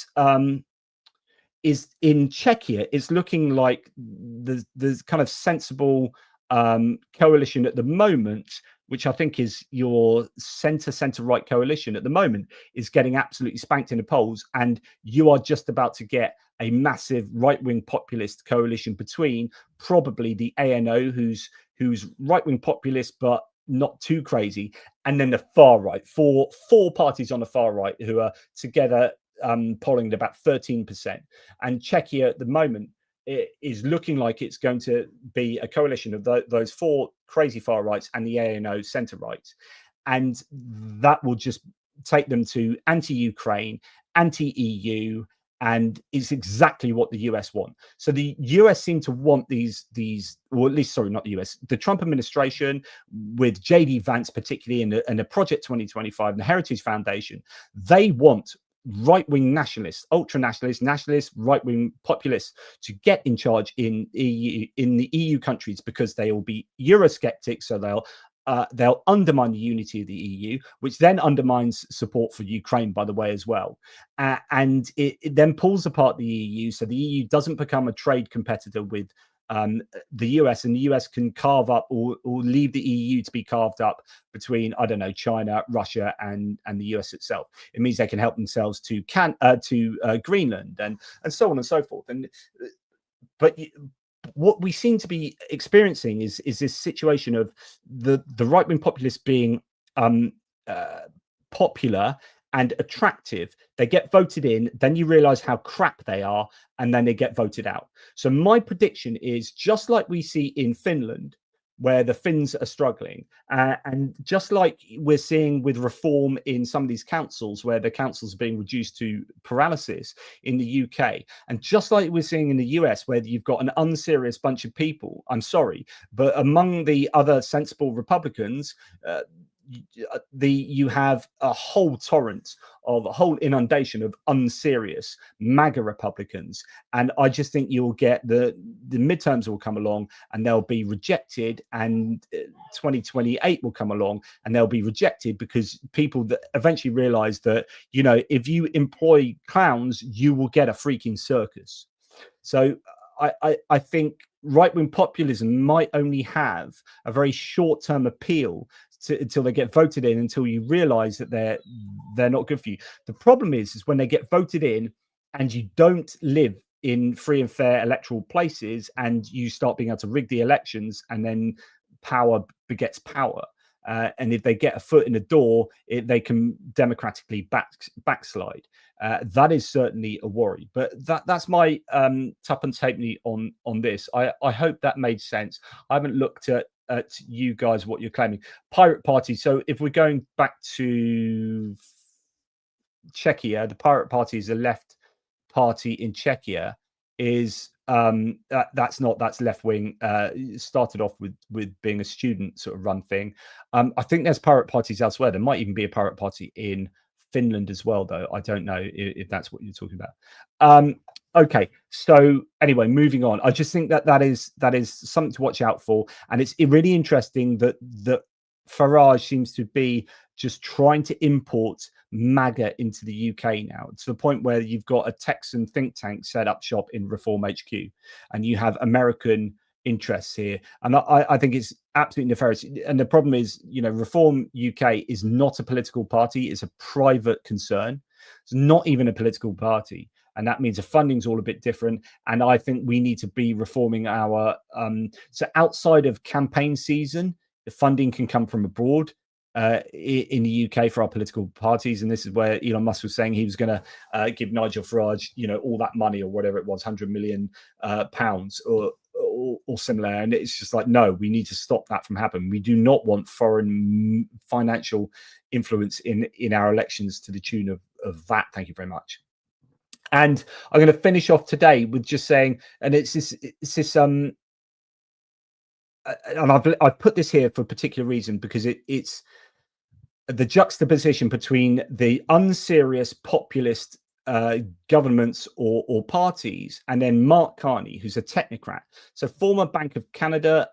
is in Czechia, it's looking like the kind of sensible coalition at the moment, which I think is your centre-right coalition at the moment, is getting absolutely spanked in the polls. And you are just about to get a massive right-wing populist coalition between probably the ANO, who's right-wing populist but not too crazy, and then the far right, four parties on the far right who are together polling at about 13%. And Czechia at the moment, it is looking like it's going to be a coalition of those four crazy far rights and the ANO centre right. And that will just take them to anti-Ukraine, anti-EU, and it's exactly what the US want. So the US seem to want these, or at least, sorry, not the US, the Trump administration with JD Vance, particularly in the Project 2025 and the Heritage Foundation, they want right-wing nationalists, ultra-nationalists, right-wing populists to get in charge in the EU countries, because they will be Eurosceptic, so they'll undermine the unity of the EU, which then undermines support for Ukraine, by the way, as well. And it then pulls apart the EU, so the EU doesn't become a trade competitor with the US, and the US can carve up or leave the EU to be carved up between, I don't know, China, Russia, and the US itself. It means they can help themselves to Greenland and so on and so forth. But what we seem to be experiencing is this situation of the right-wing populists being popular and attractive. They get voted in, then you realize how crap they are, and then they get voted out. So my prediction is, just like we see in Finland, where the Finns are struggling, and just like we're seeing with reform in some of these councils, where the councils are being reduced to paralysis in the UK, and just like we're seeing in the US, where you've got an unserious bunch of people, I'm sorry, but among the other sensible Republicans, you have a whole torrent of a whole inundation of unserious MAGA Republicans, and I just think you'll get the midterms will come along and they'll be rejected, and 2028 will come along and they'll be rejected, because people that eventually realize that, you know, if you employ clowns, you will get a freaking circus. So I think right-wing populism might only have a very short-term appeal until they get voted in, until you realize that they're not good for you. The problem is when they get voted in and you don't live in free and fair electoral places, and you start being able to rig the elections, and then power begets power. And if they get a foot in the door, they can democratically backslide. That is certainly a worry. But that's my tuppence halfpenny on this. I hope that made sense. I haven't looked at you guys what you're claiming. Pirate Party. So if we're going back to Czechia, the Pirate Party is a left party in Czechia. Is that's left wing. Started off with being a student sort of run thing. I think there's pirate parties elsewhere. There might even be a pirate party in Finland as well, though. I don't know if that's what you're talking about. Okay, so anyway, moving on. I just think that is something to watch out for, and it's really interesting that Farage seems to be just trying to import MAGA into the UK now, to the point where you've got a Texan think tank set up shop in Reform HQ, and you have American interests here. And I think it's absolutely nefarious. And the problem is, you know, Reform UK is not a political party. It's a private concern. It's not even a political party. And that means the funding's all a bit different. And I think we need to be reforming our so outside of campaign season, the funding can come from abroad in the UK for our political parties. And this is where Elon Musk was saying he was going to give Nigel Farage, you know, all that money, or whatever it was, 100 million pounds or similar. And it's just like, no, we need to stop that from happening. We do not want foreign financial influence in our elections to the tune of that. Thank you very much. And I'm going to finish off today with just saying, and it's this and I've put this here for a particular reason, because it's the juxtaposition between the unserious populist governments or parties, and then Mark Carney, who's a technocrat. So former Bank of Canada,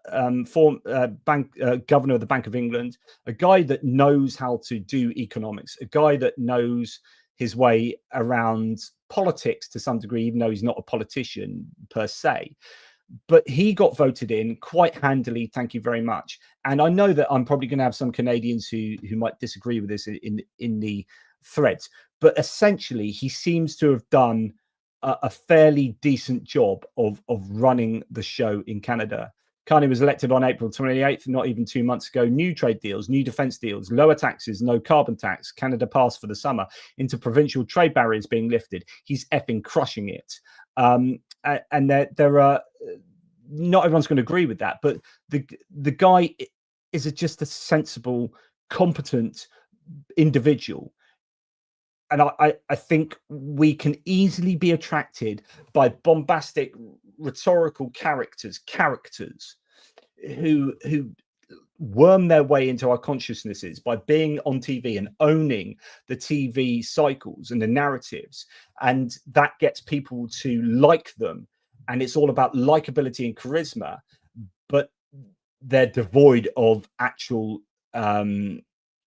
governor of the Bank of England, a guy that knows how to do economics, a guy that knows his way around politics to some degree, even though he's not a politician per se. But he got voted in quite handily. Thank you very much. And I know that I'm probably going to have some Canadians who might disagree with this in the threads. But essentially, he seems to have done a fairly decent job of running the show in Canada. Carney was elected on April 28th, not even 2 months ago. New trade deals, new defense deals, lower taxes, no carbon tax. Canada passed for the summer into provincial trade barriers being lifted. He's effing crushing it. And there are, not everyone's going to agree with that, but the guy is just a sensible, competent individual. And I think we can easily be attracted by bombastic rhetorical characters who worm their way into our consciousnesses by being on TV and owning the TV cycles and the narratives. And that gets people to like them. And it's all about likability and charisma, but they're devoid of actual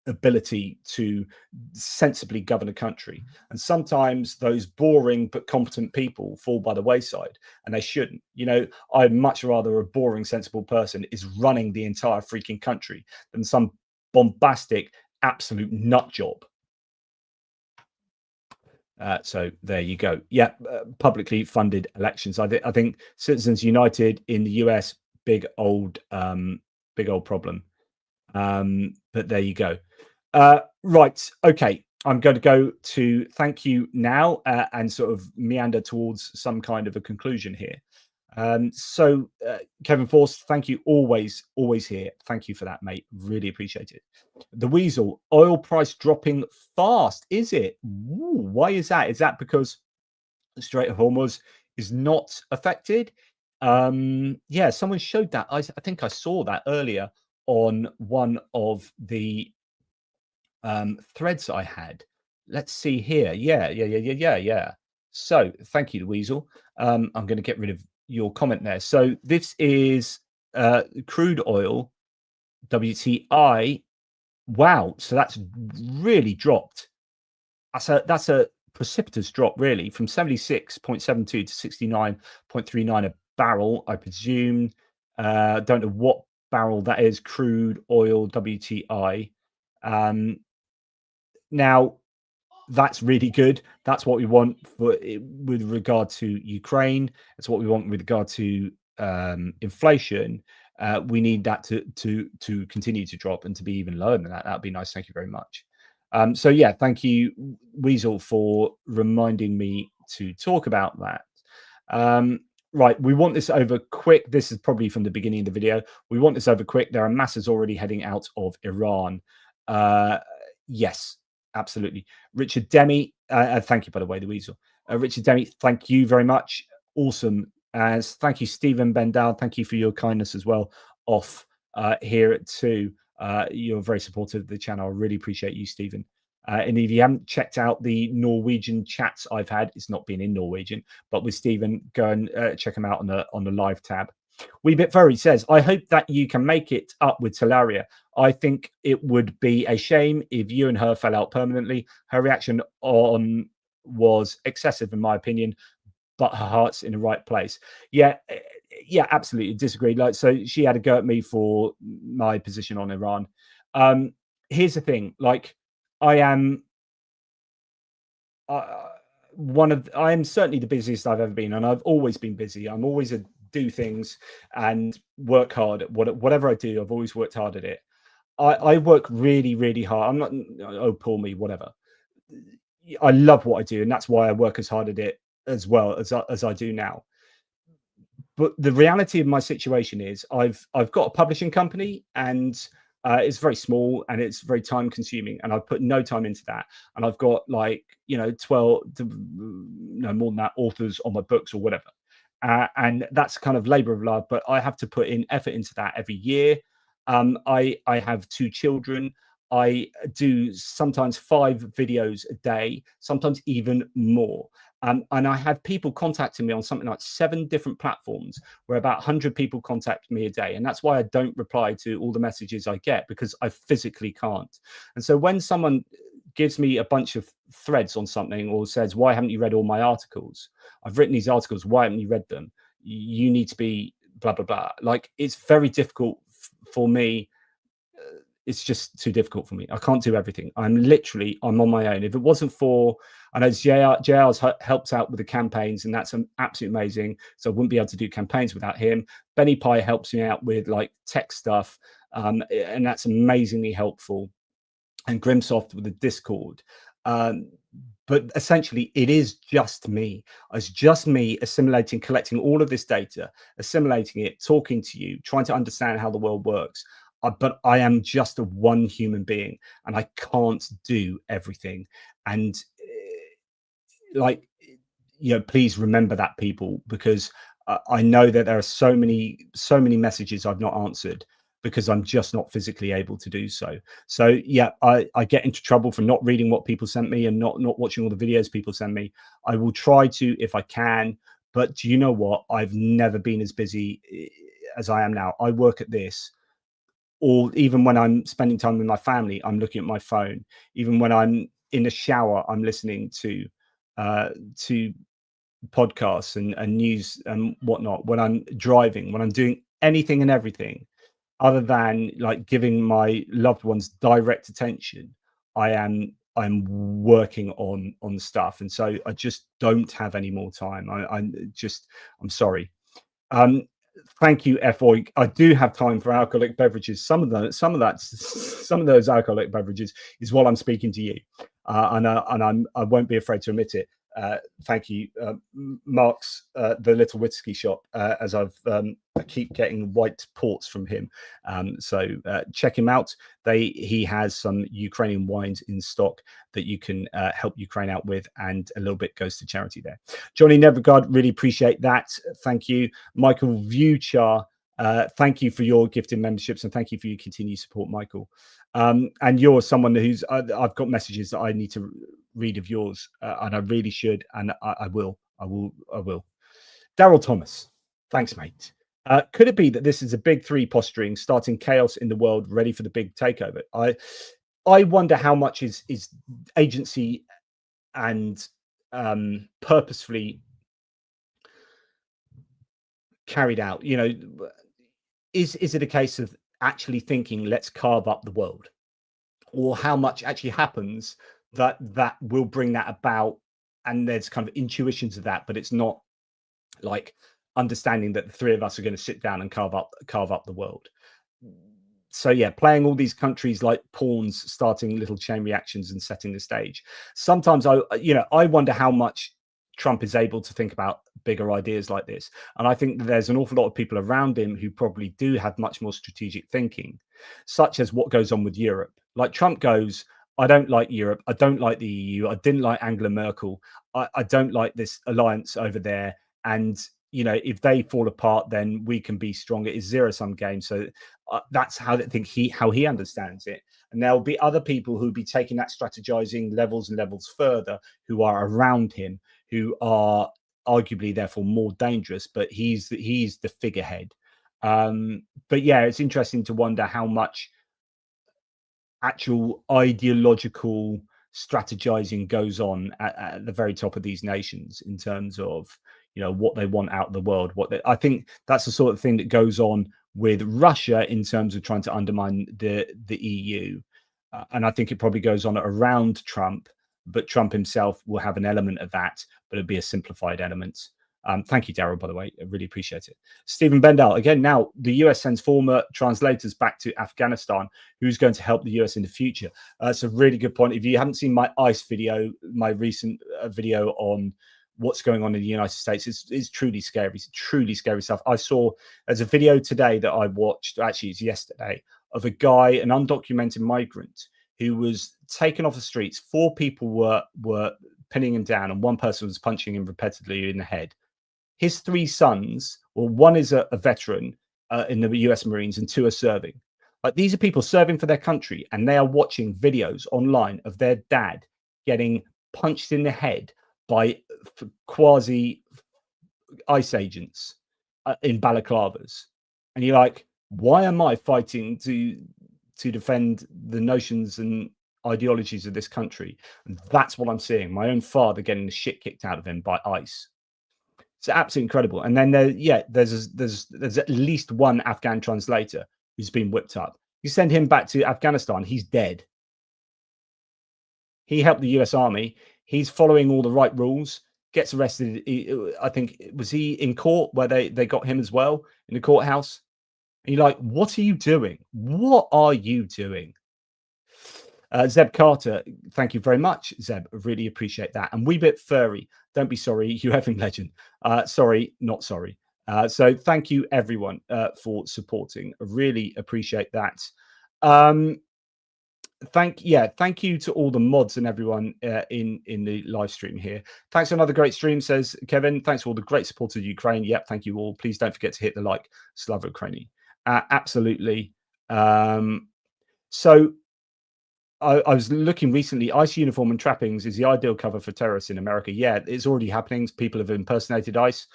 ability to sensibly govern a country. And sometimes those boring but competent people fall by the wayside, and they shouldn't. You know, I'd much rather a boring, sensible person is running the entire freaking country than some bombastic, absolute nut job. So there you go. Yeah, publicly funded elections. I think Citizens United in the US, big old problem. But there you go. Right. Okay. I'm going to go to thank you now and sort of meander towards some kind of a conclusion here. So Kevin Force, thank you. Always here. Thank you for that, mate. Really appreciate it. The Weasel, oil price dropping fast. Is it? Ooh, why is that? Is that because the Strait of Hormuz is not affected? Yeah, someone showed that. I think I saw that earlier on one of the threads I had. Let's see here. Yeah. So thank you, the Weasel. I'm going to get rid of your comment there. So this is crude oil, WTI. Wow. So that's really dropped. That's a precipitous drop, really, from 76.72 to 69.39 a barrel, I presume. Don't know what barrel that is. Crude oil, WTI. Now, that's really good. That's what we want with regard to Ukraine. That's what we want with regard to inflation. We need that to continue to drop and to be even lower than that. That'd be nice. Thank you very much. So yeah, thank you, Weasel, for reminding me to talk about that. Right, we want this over quick. This is probably from the beginning of the video. We want this over quick. There are masses already heading out of Iran. Yes, absolutely. Richard Demi, thank you, by the way, the Weasel. Richard Demi, thank you very much. Awesome. As thank you, Stephen Bendal. Thank you for your kindness as well. Off here too. You're very supportive of the channel. I really appreciate you, Stephen. And if you haven't checked out the Norwegian chats I've had, it's not been in Norwegian, but with Stephen, go and check them out on the live tab. Weebit Furry says, I hope that you can make it up with Talaria. I think it would be a shame if you and her fell out permanently. Her reaction on was excessive, in my opinion, but her heart's in the right place. Yeah, absolutely disagree. Like, so she had a go at me for my position on Iran. Here's the thing, like, I am certainly the busiest I've ever been, and I've always been busy. I'm always do things and work hard at whatever I do. I've always worked hard at it. I work really, really hard. I'm not, oh, poor me, whatever. I love what I do, and that's why I work as hard at it as well as I do now. But the reality of my situation is I've got a publishing company, and it's very small and it's very time consuming, and I've put no time into that. And I've got, like, 12, no more than that, authors on my books or whatever. And that's kind of labor of love, but I have to put in effort into that every year. I have 2 children. I do sometimes 5 videos a day, sometimes even more. And I have people contacting me on something like 7 different platforms, where about 100 people contact me a day. And that's why I don't reply to all the messages I get, because I physically can't. And so when someone gives me a bunch of threads on something, or says, why haven't you read all my articles? I've written these articles. Why haven't you read them? You need to be blah, blah, blah. Like, it's very difficult for me. it's just too difficult for me. I can't do everything. I'm on my own. If it wasn't for, I know JR's helps out with the campaigns, and that's absolutely amazing. So I wouldn't be able to do campaigns without him. Benny Pie helps me out with like tech stuff, and that's amazingly helpful. And Grimsoft with the Discord. But essentially, it is just me. It's just me assimilating, collecting all of this data, assimilating it, talking to you, trying to understand how the world works. But I am just a one human being, and I can't do everything. And like, you know, please remember that, people, because I know that there are so many messages I've not answered because I'm just not physically able to do so. So yeah, I get into trouble for not reading what people sent me and not watching all the videos people send me. I will try to if I can, but do you know what? I've never been as busy as I am now. I work at this, or even when I'm spending time with my family, I'm looking at my phone. Even when I'm in the shower, I'm listening to podcasts and news and whatnot. When I'm driving, when I'm doing anything and everything other than like giving my loved ones direct attention, I'm working on stuff, and so I just don't have any more time. I'm sorry. Thank you, FOI. I do have time for alcoholic beverages. Some of those alcoholic beverages is while I'm speaking to you, and I won't be afraid to admit it. Thank you, Mark's the Little Whiskey Shop, as I keep getting white ports from him. So check him out. He has some Ukrainian wines in stock that you can help Ukraine out with, and a little bit goes to charity there. Johnny Nevergard, really appreciate that. Thank you. Michael Viewchar, thank you for your gifted memberships, and thank you for your continued support, Michael. And you're someone who's I've got messages that I need to read of yours, and I really should, and I will. Daryl Thomas, thanks, mate. Could it be that this is a big three posturing, starting chaos in the world, ready for the big takeover? I wonder how much is agency and purposefully carried out. You know, is it a case of actually thinking, let's carve up the world, or how much actually happens that will bring that about? And there's kind of intuitions of that, but it's not like understanding that the three of us are going to sit down and carve up the world. So yeah, playing all these countries like pawns, starting little chain reactions and setting the stage. Sometimes I wonder how much Trump is able to think about bigger ideas like this. And I think that there's an awful lot of people around him who probably do have much more strategic thinking, such as what goes on with Europe. Like Trump goes, I don't like Europe. I don't like the EU. I didn't like Angela Merkel. I don't like this alliance over there. And, you know, if they fall apart, then we can be stronger. It's zero-sum game. So that's how he understands it. And there'll be other people who'll be taking that strategizing levels and levels further, who are around him, who are arguably therefore more dangerous. But he's the figurehead. But yeah, it's interesting to wonder how much actual ideological strategizing goes on at the very top of these nations in terms of, you know, what they want out of the world. I think that's the sort of thing that goes on with Russia in terms of trying to undermine the EU, and I think it probably goes on around Trump, but Trump himself will have an element of that, but it'll be a simplified element. Thank you, Daryl, by the way. I really appreciate it. Stephen Bendal, again, now the US sends former translators back to Afghanistan. Who's going to help the US in the future? That's a really good point. If you haven't seen my ICE video, my recent video on what's going on in the United States, it's truly scary. It's truly scary stuff. There's a video today that I watched, actually it's yesterday, of a guy, an undocumented migrant, who was taken off the streets. 4 people were pinning him down, and one person was punching him repeatedly in the head. His 3 sons, well, one is a veteran in the US Marines, and 2 are serving. Like, these are people serving for their country, and they are watching videos online of their dad getting punched in the head by quasi ICE agents in balaclavas. And you're like, why am I fighting to defend the notions and ideologies of this country? And that's what I'm seeing. My own father getting the shit kicked out of him by ICE. It's absolutely incredible. And then there's at least one Afghan translator who's been whipped up. You send him back to Afghanistan, he's dead. He helped the US Army. He's following all the right rules, gets arrested. I think, was he in court where they got him as well in the courthouse? And you're like, what are you doing? What are you doing? Zeb Carter, thank you very much, Zeb. Really appreciate that. And Weebit Furry, don't be sorry, you effing legend. Sorry, not sorry. So thank you everyone for supporting. I really appreciate that. Thank you to all the mods and everyone in the live stream here. Thanks for another great stream, says Kevin. Thanks for all the great support of Ukraine. Yep, thank you all. Please don't forget to hit the like. Slava Ukraini. Absolutely. So I was looking recently. ICE uniform and trappings is the ideal cover for terrorists in America. Yeah, it's already happening. People have impersonated ICE.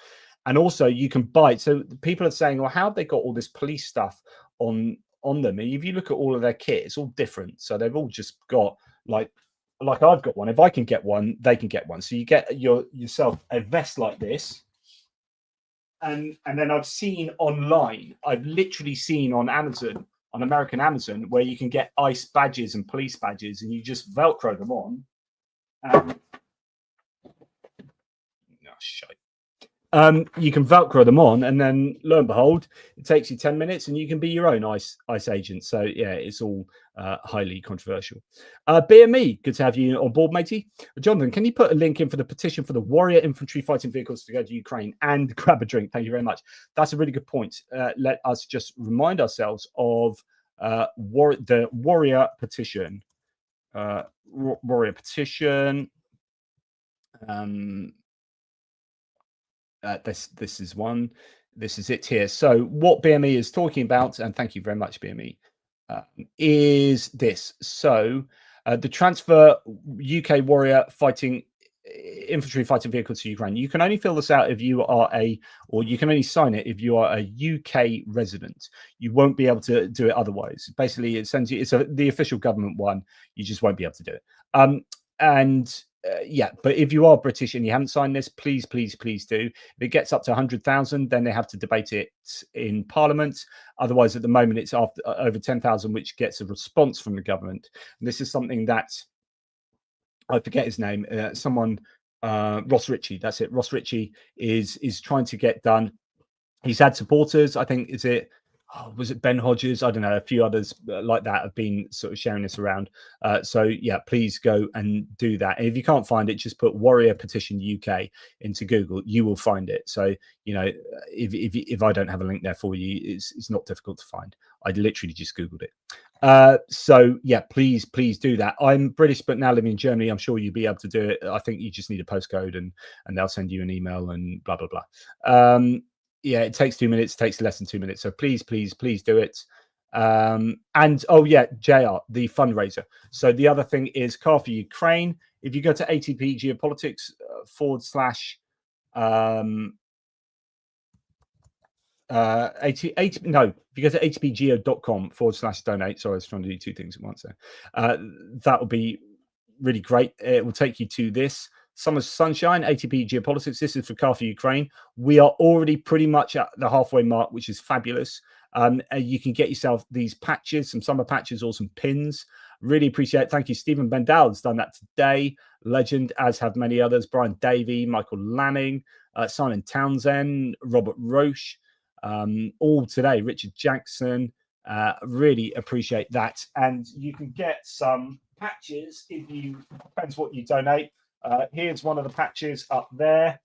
And also you can buy it. So people are saying, well, how have they got all this police stuff on them? And if you look at all of their kit, it's all different. So they've all just got like I've got one. If I can get one, they can get one. So you get yourself a vest like this. And then I've seen online, I've literally seen on Amazon, on American Amazon, where you can get ICE badges and police badges, and you just Velcro them on. Shite. You can Velcro them on, and then lo and behold, it takes you 10 minutes, and you can be your own ICE agent. So yeah, it's all highly controversial. BME, good to have you on board, matey. Jonathan, can you put a link in for the petition for the Warrior infantry fighting vehicles to go to Ukraine and grab a drink? Thank you very much. That's a really good point. Let us just remind ourselves of the Warrior petition. Warrior petition. This is one. This is it here. So what BME is talking about, and thank you very much, BME, is this. So the transfer UK Warrior infantry fighting vehicle to Ukraine. You can only fill this out if you are or you can only sign it if you are a UK resident. You won't be able to do it otherwise. Basically, it sends you. It's the official government one. You just won't be able to do it. Yeah, but if you are British and you haven't signed this, please do. If it gets up to 100,000, then they have to debate it in Parliament. Otherwise, at the moment, it's after over 10,000, which gets a response from the government. And this is something that I forget his name. Ross Ritchie. That's it. Ross Ritchie is trying to get done. He's had supporters. I think was it Ben Hodges? I don't know. A few others like that have been sort of sharing this around. So yeah, please go and do that. And if you can't find it, just put Warrior Petition UK into Google. You will find it. So if I don't have a link there for you, it's not difficult to find. I literally just Googled it. So yeah, please do that. I'm British, but now living in Germany. I'm sure you'll be able to do it. I think you just need a postcode and they'll send you an email and blah blah blah. Yeah, it takes 2 minutes. It takes less than 2 minutes. So please do it. And oh yeah, JR, the fundraiser. So the other thing is Car for Ukraine. If you go to ATP Geopolitics if you go to atpgeo.com/donate. Sorry, I was trying to do two things at once there. That will be really great. It will take you to this. Summer Sunshine, ATP Geopolitics. This is for Car for Ukraine. We are already pretty much at the halfway mark, which is fabulous. You can get yourself these patches, some summer patches or some pins. Really appreciate it. Thank you. Stephen Bendal has done that today. Legend, as have many others. Brian Davey, Michael Lanning, Simon Townsend, Robert Roche, all today. Richard Jackson. Really appreciate that. And you can get some patches if you, depends what you donate. Here's one of the patches up there.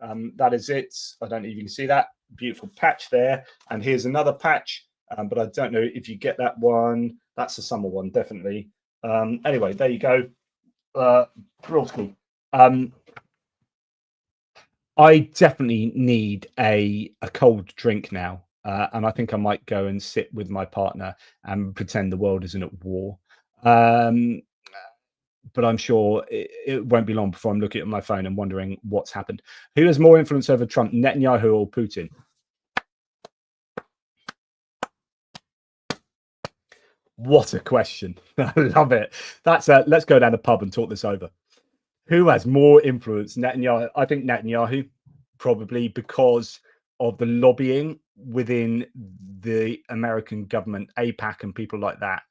That is it. I don't know if you can see that beautiful patch there. And here's another patch, but I don't know if you get that one. That's the summer one, definitely. Anyway, there you go. Real cool. I definitely need a cold drink now, and I think I might go and sit with my partner and pretend the world isn't at war. But I'm sure it won't be long before I'm looking at my phone and wondering what's happened. Who has more influence over Trump, Netanyahu or Putin? What a question. I love it. That's let's go down the pub and talk this over. Who has more influence, Netanyahu? I think Netanyahu, probably because of the lobbying within the American government, APAC, and people like that,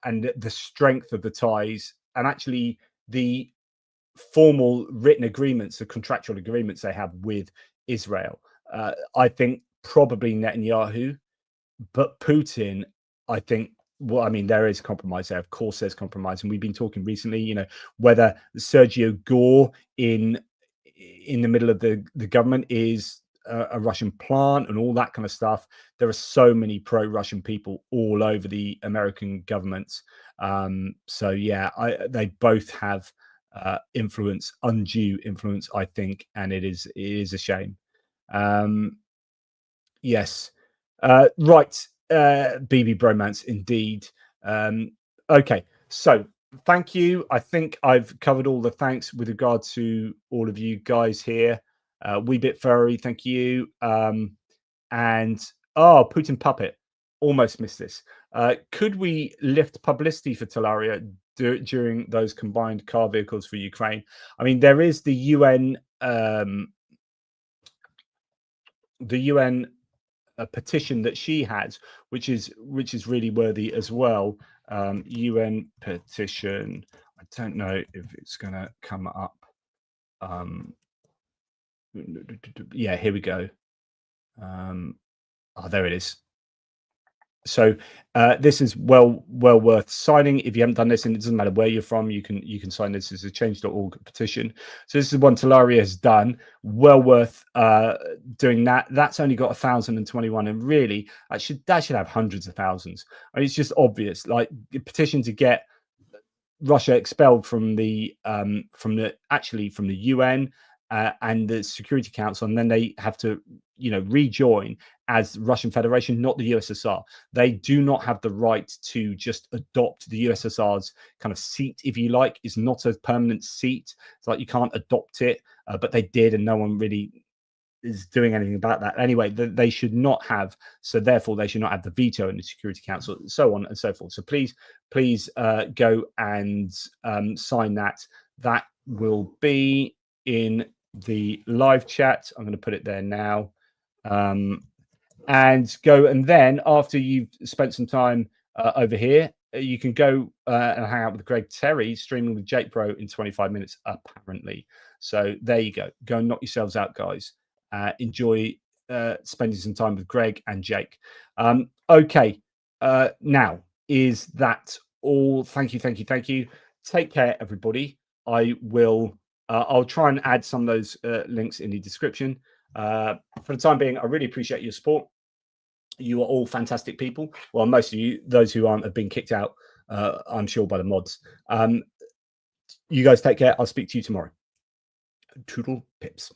and the strength of the ties, and actually the formal written agreements, the contractual agreements they have with Israel. I think probably Netanyahu, but Putin, I think, well, I mean, there is compromise there. Of course, there's compromise, and we've been talking recently, you know, whether Sergio Gore in the middle of the government is a Russian plant and all that kind of stuff. There are so many pro-Russian people all over the American government. So yeah, they both have influence, undue influence, I think, and it is a shame. Yes, right. BB Bromance, indeed. Okay, so thank you. I think I've covered all the thanks with regard to all of you guys here. Wee Bit Furry, thank you. And Putin Puppet, almost missed this. Could we lift publicity for Talaria during those combined car vehicles for Ukraine? I mean, there is the UN, a petition that she has, which is really worthy as well. UN petition. I don't know if it's going to come up. Yeah, here we go. There it is. So this is well worth signing. If you haven't done this, and it doesn't matter where you're from, you can sign this as a change.org petition. So this is one Talaria has done. Well worth doing that. That's only got 1,021, and really that should have hundreds of thousands. I mean, it's just obvious. Like a petition to get Russia expelled from the UN and the Security Council, and then they have to, you know, rejoin as Russian Federation, not the USSR. They do not have the right to just adopt the USSR's kind of seat, if you like. It's not a permanent seat. It's like you can't adopt it, but they did, and no one really is doing anything about that. Anyway, they should not have, so therefore they should not have the veto in the Security Council, so on and so forth. So please go and sign that. That will be in the live chat. I'm going to put it there now. And go, and then after you've spent some time over here, you can go and hang out with Greg Terry streaming with Jake Bro in 25 minutes, apparently. So there you go. Go and knock yourselves out, guys. Enjoy spending some time with Greg and Jake. Okay. Now, is that all? Thank you. Take care, everybody. I'll try and add some of those links in the description. For the time being, I really appreciate your support. You are all fantastic people. Well, most of you, those who aren't, have been kicked out, I'm sure, by the mods. You guys take care. I'll speak to you tomorrow. Toodle pips.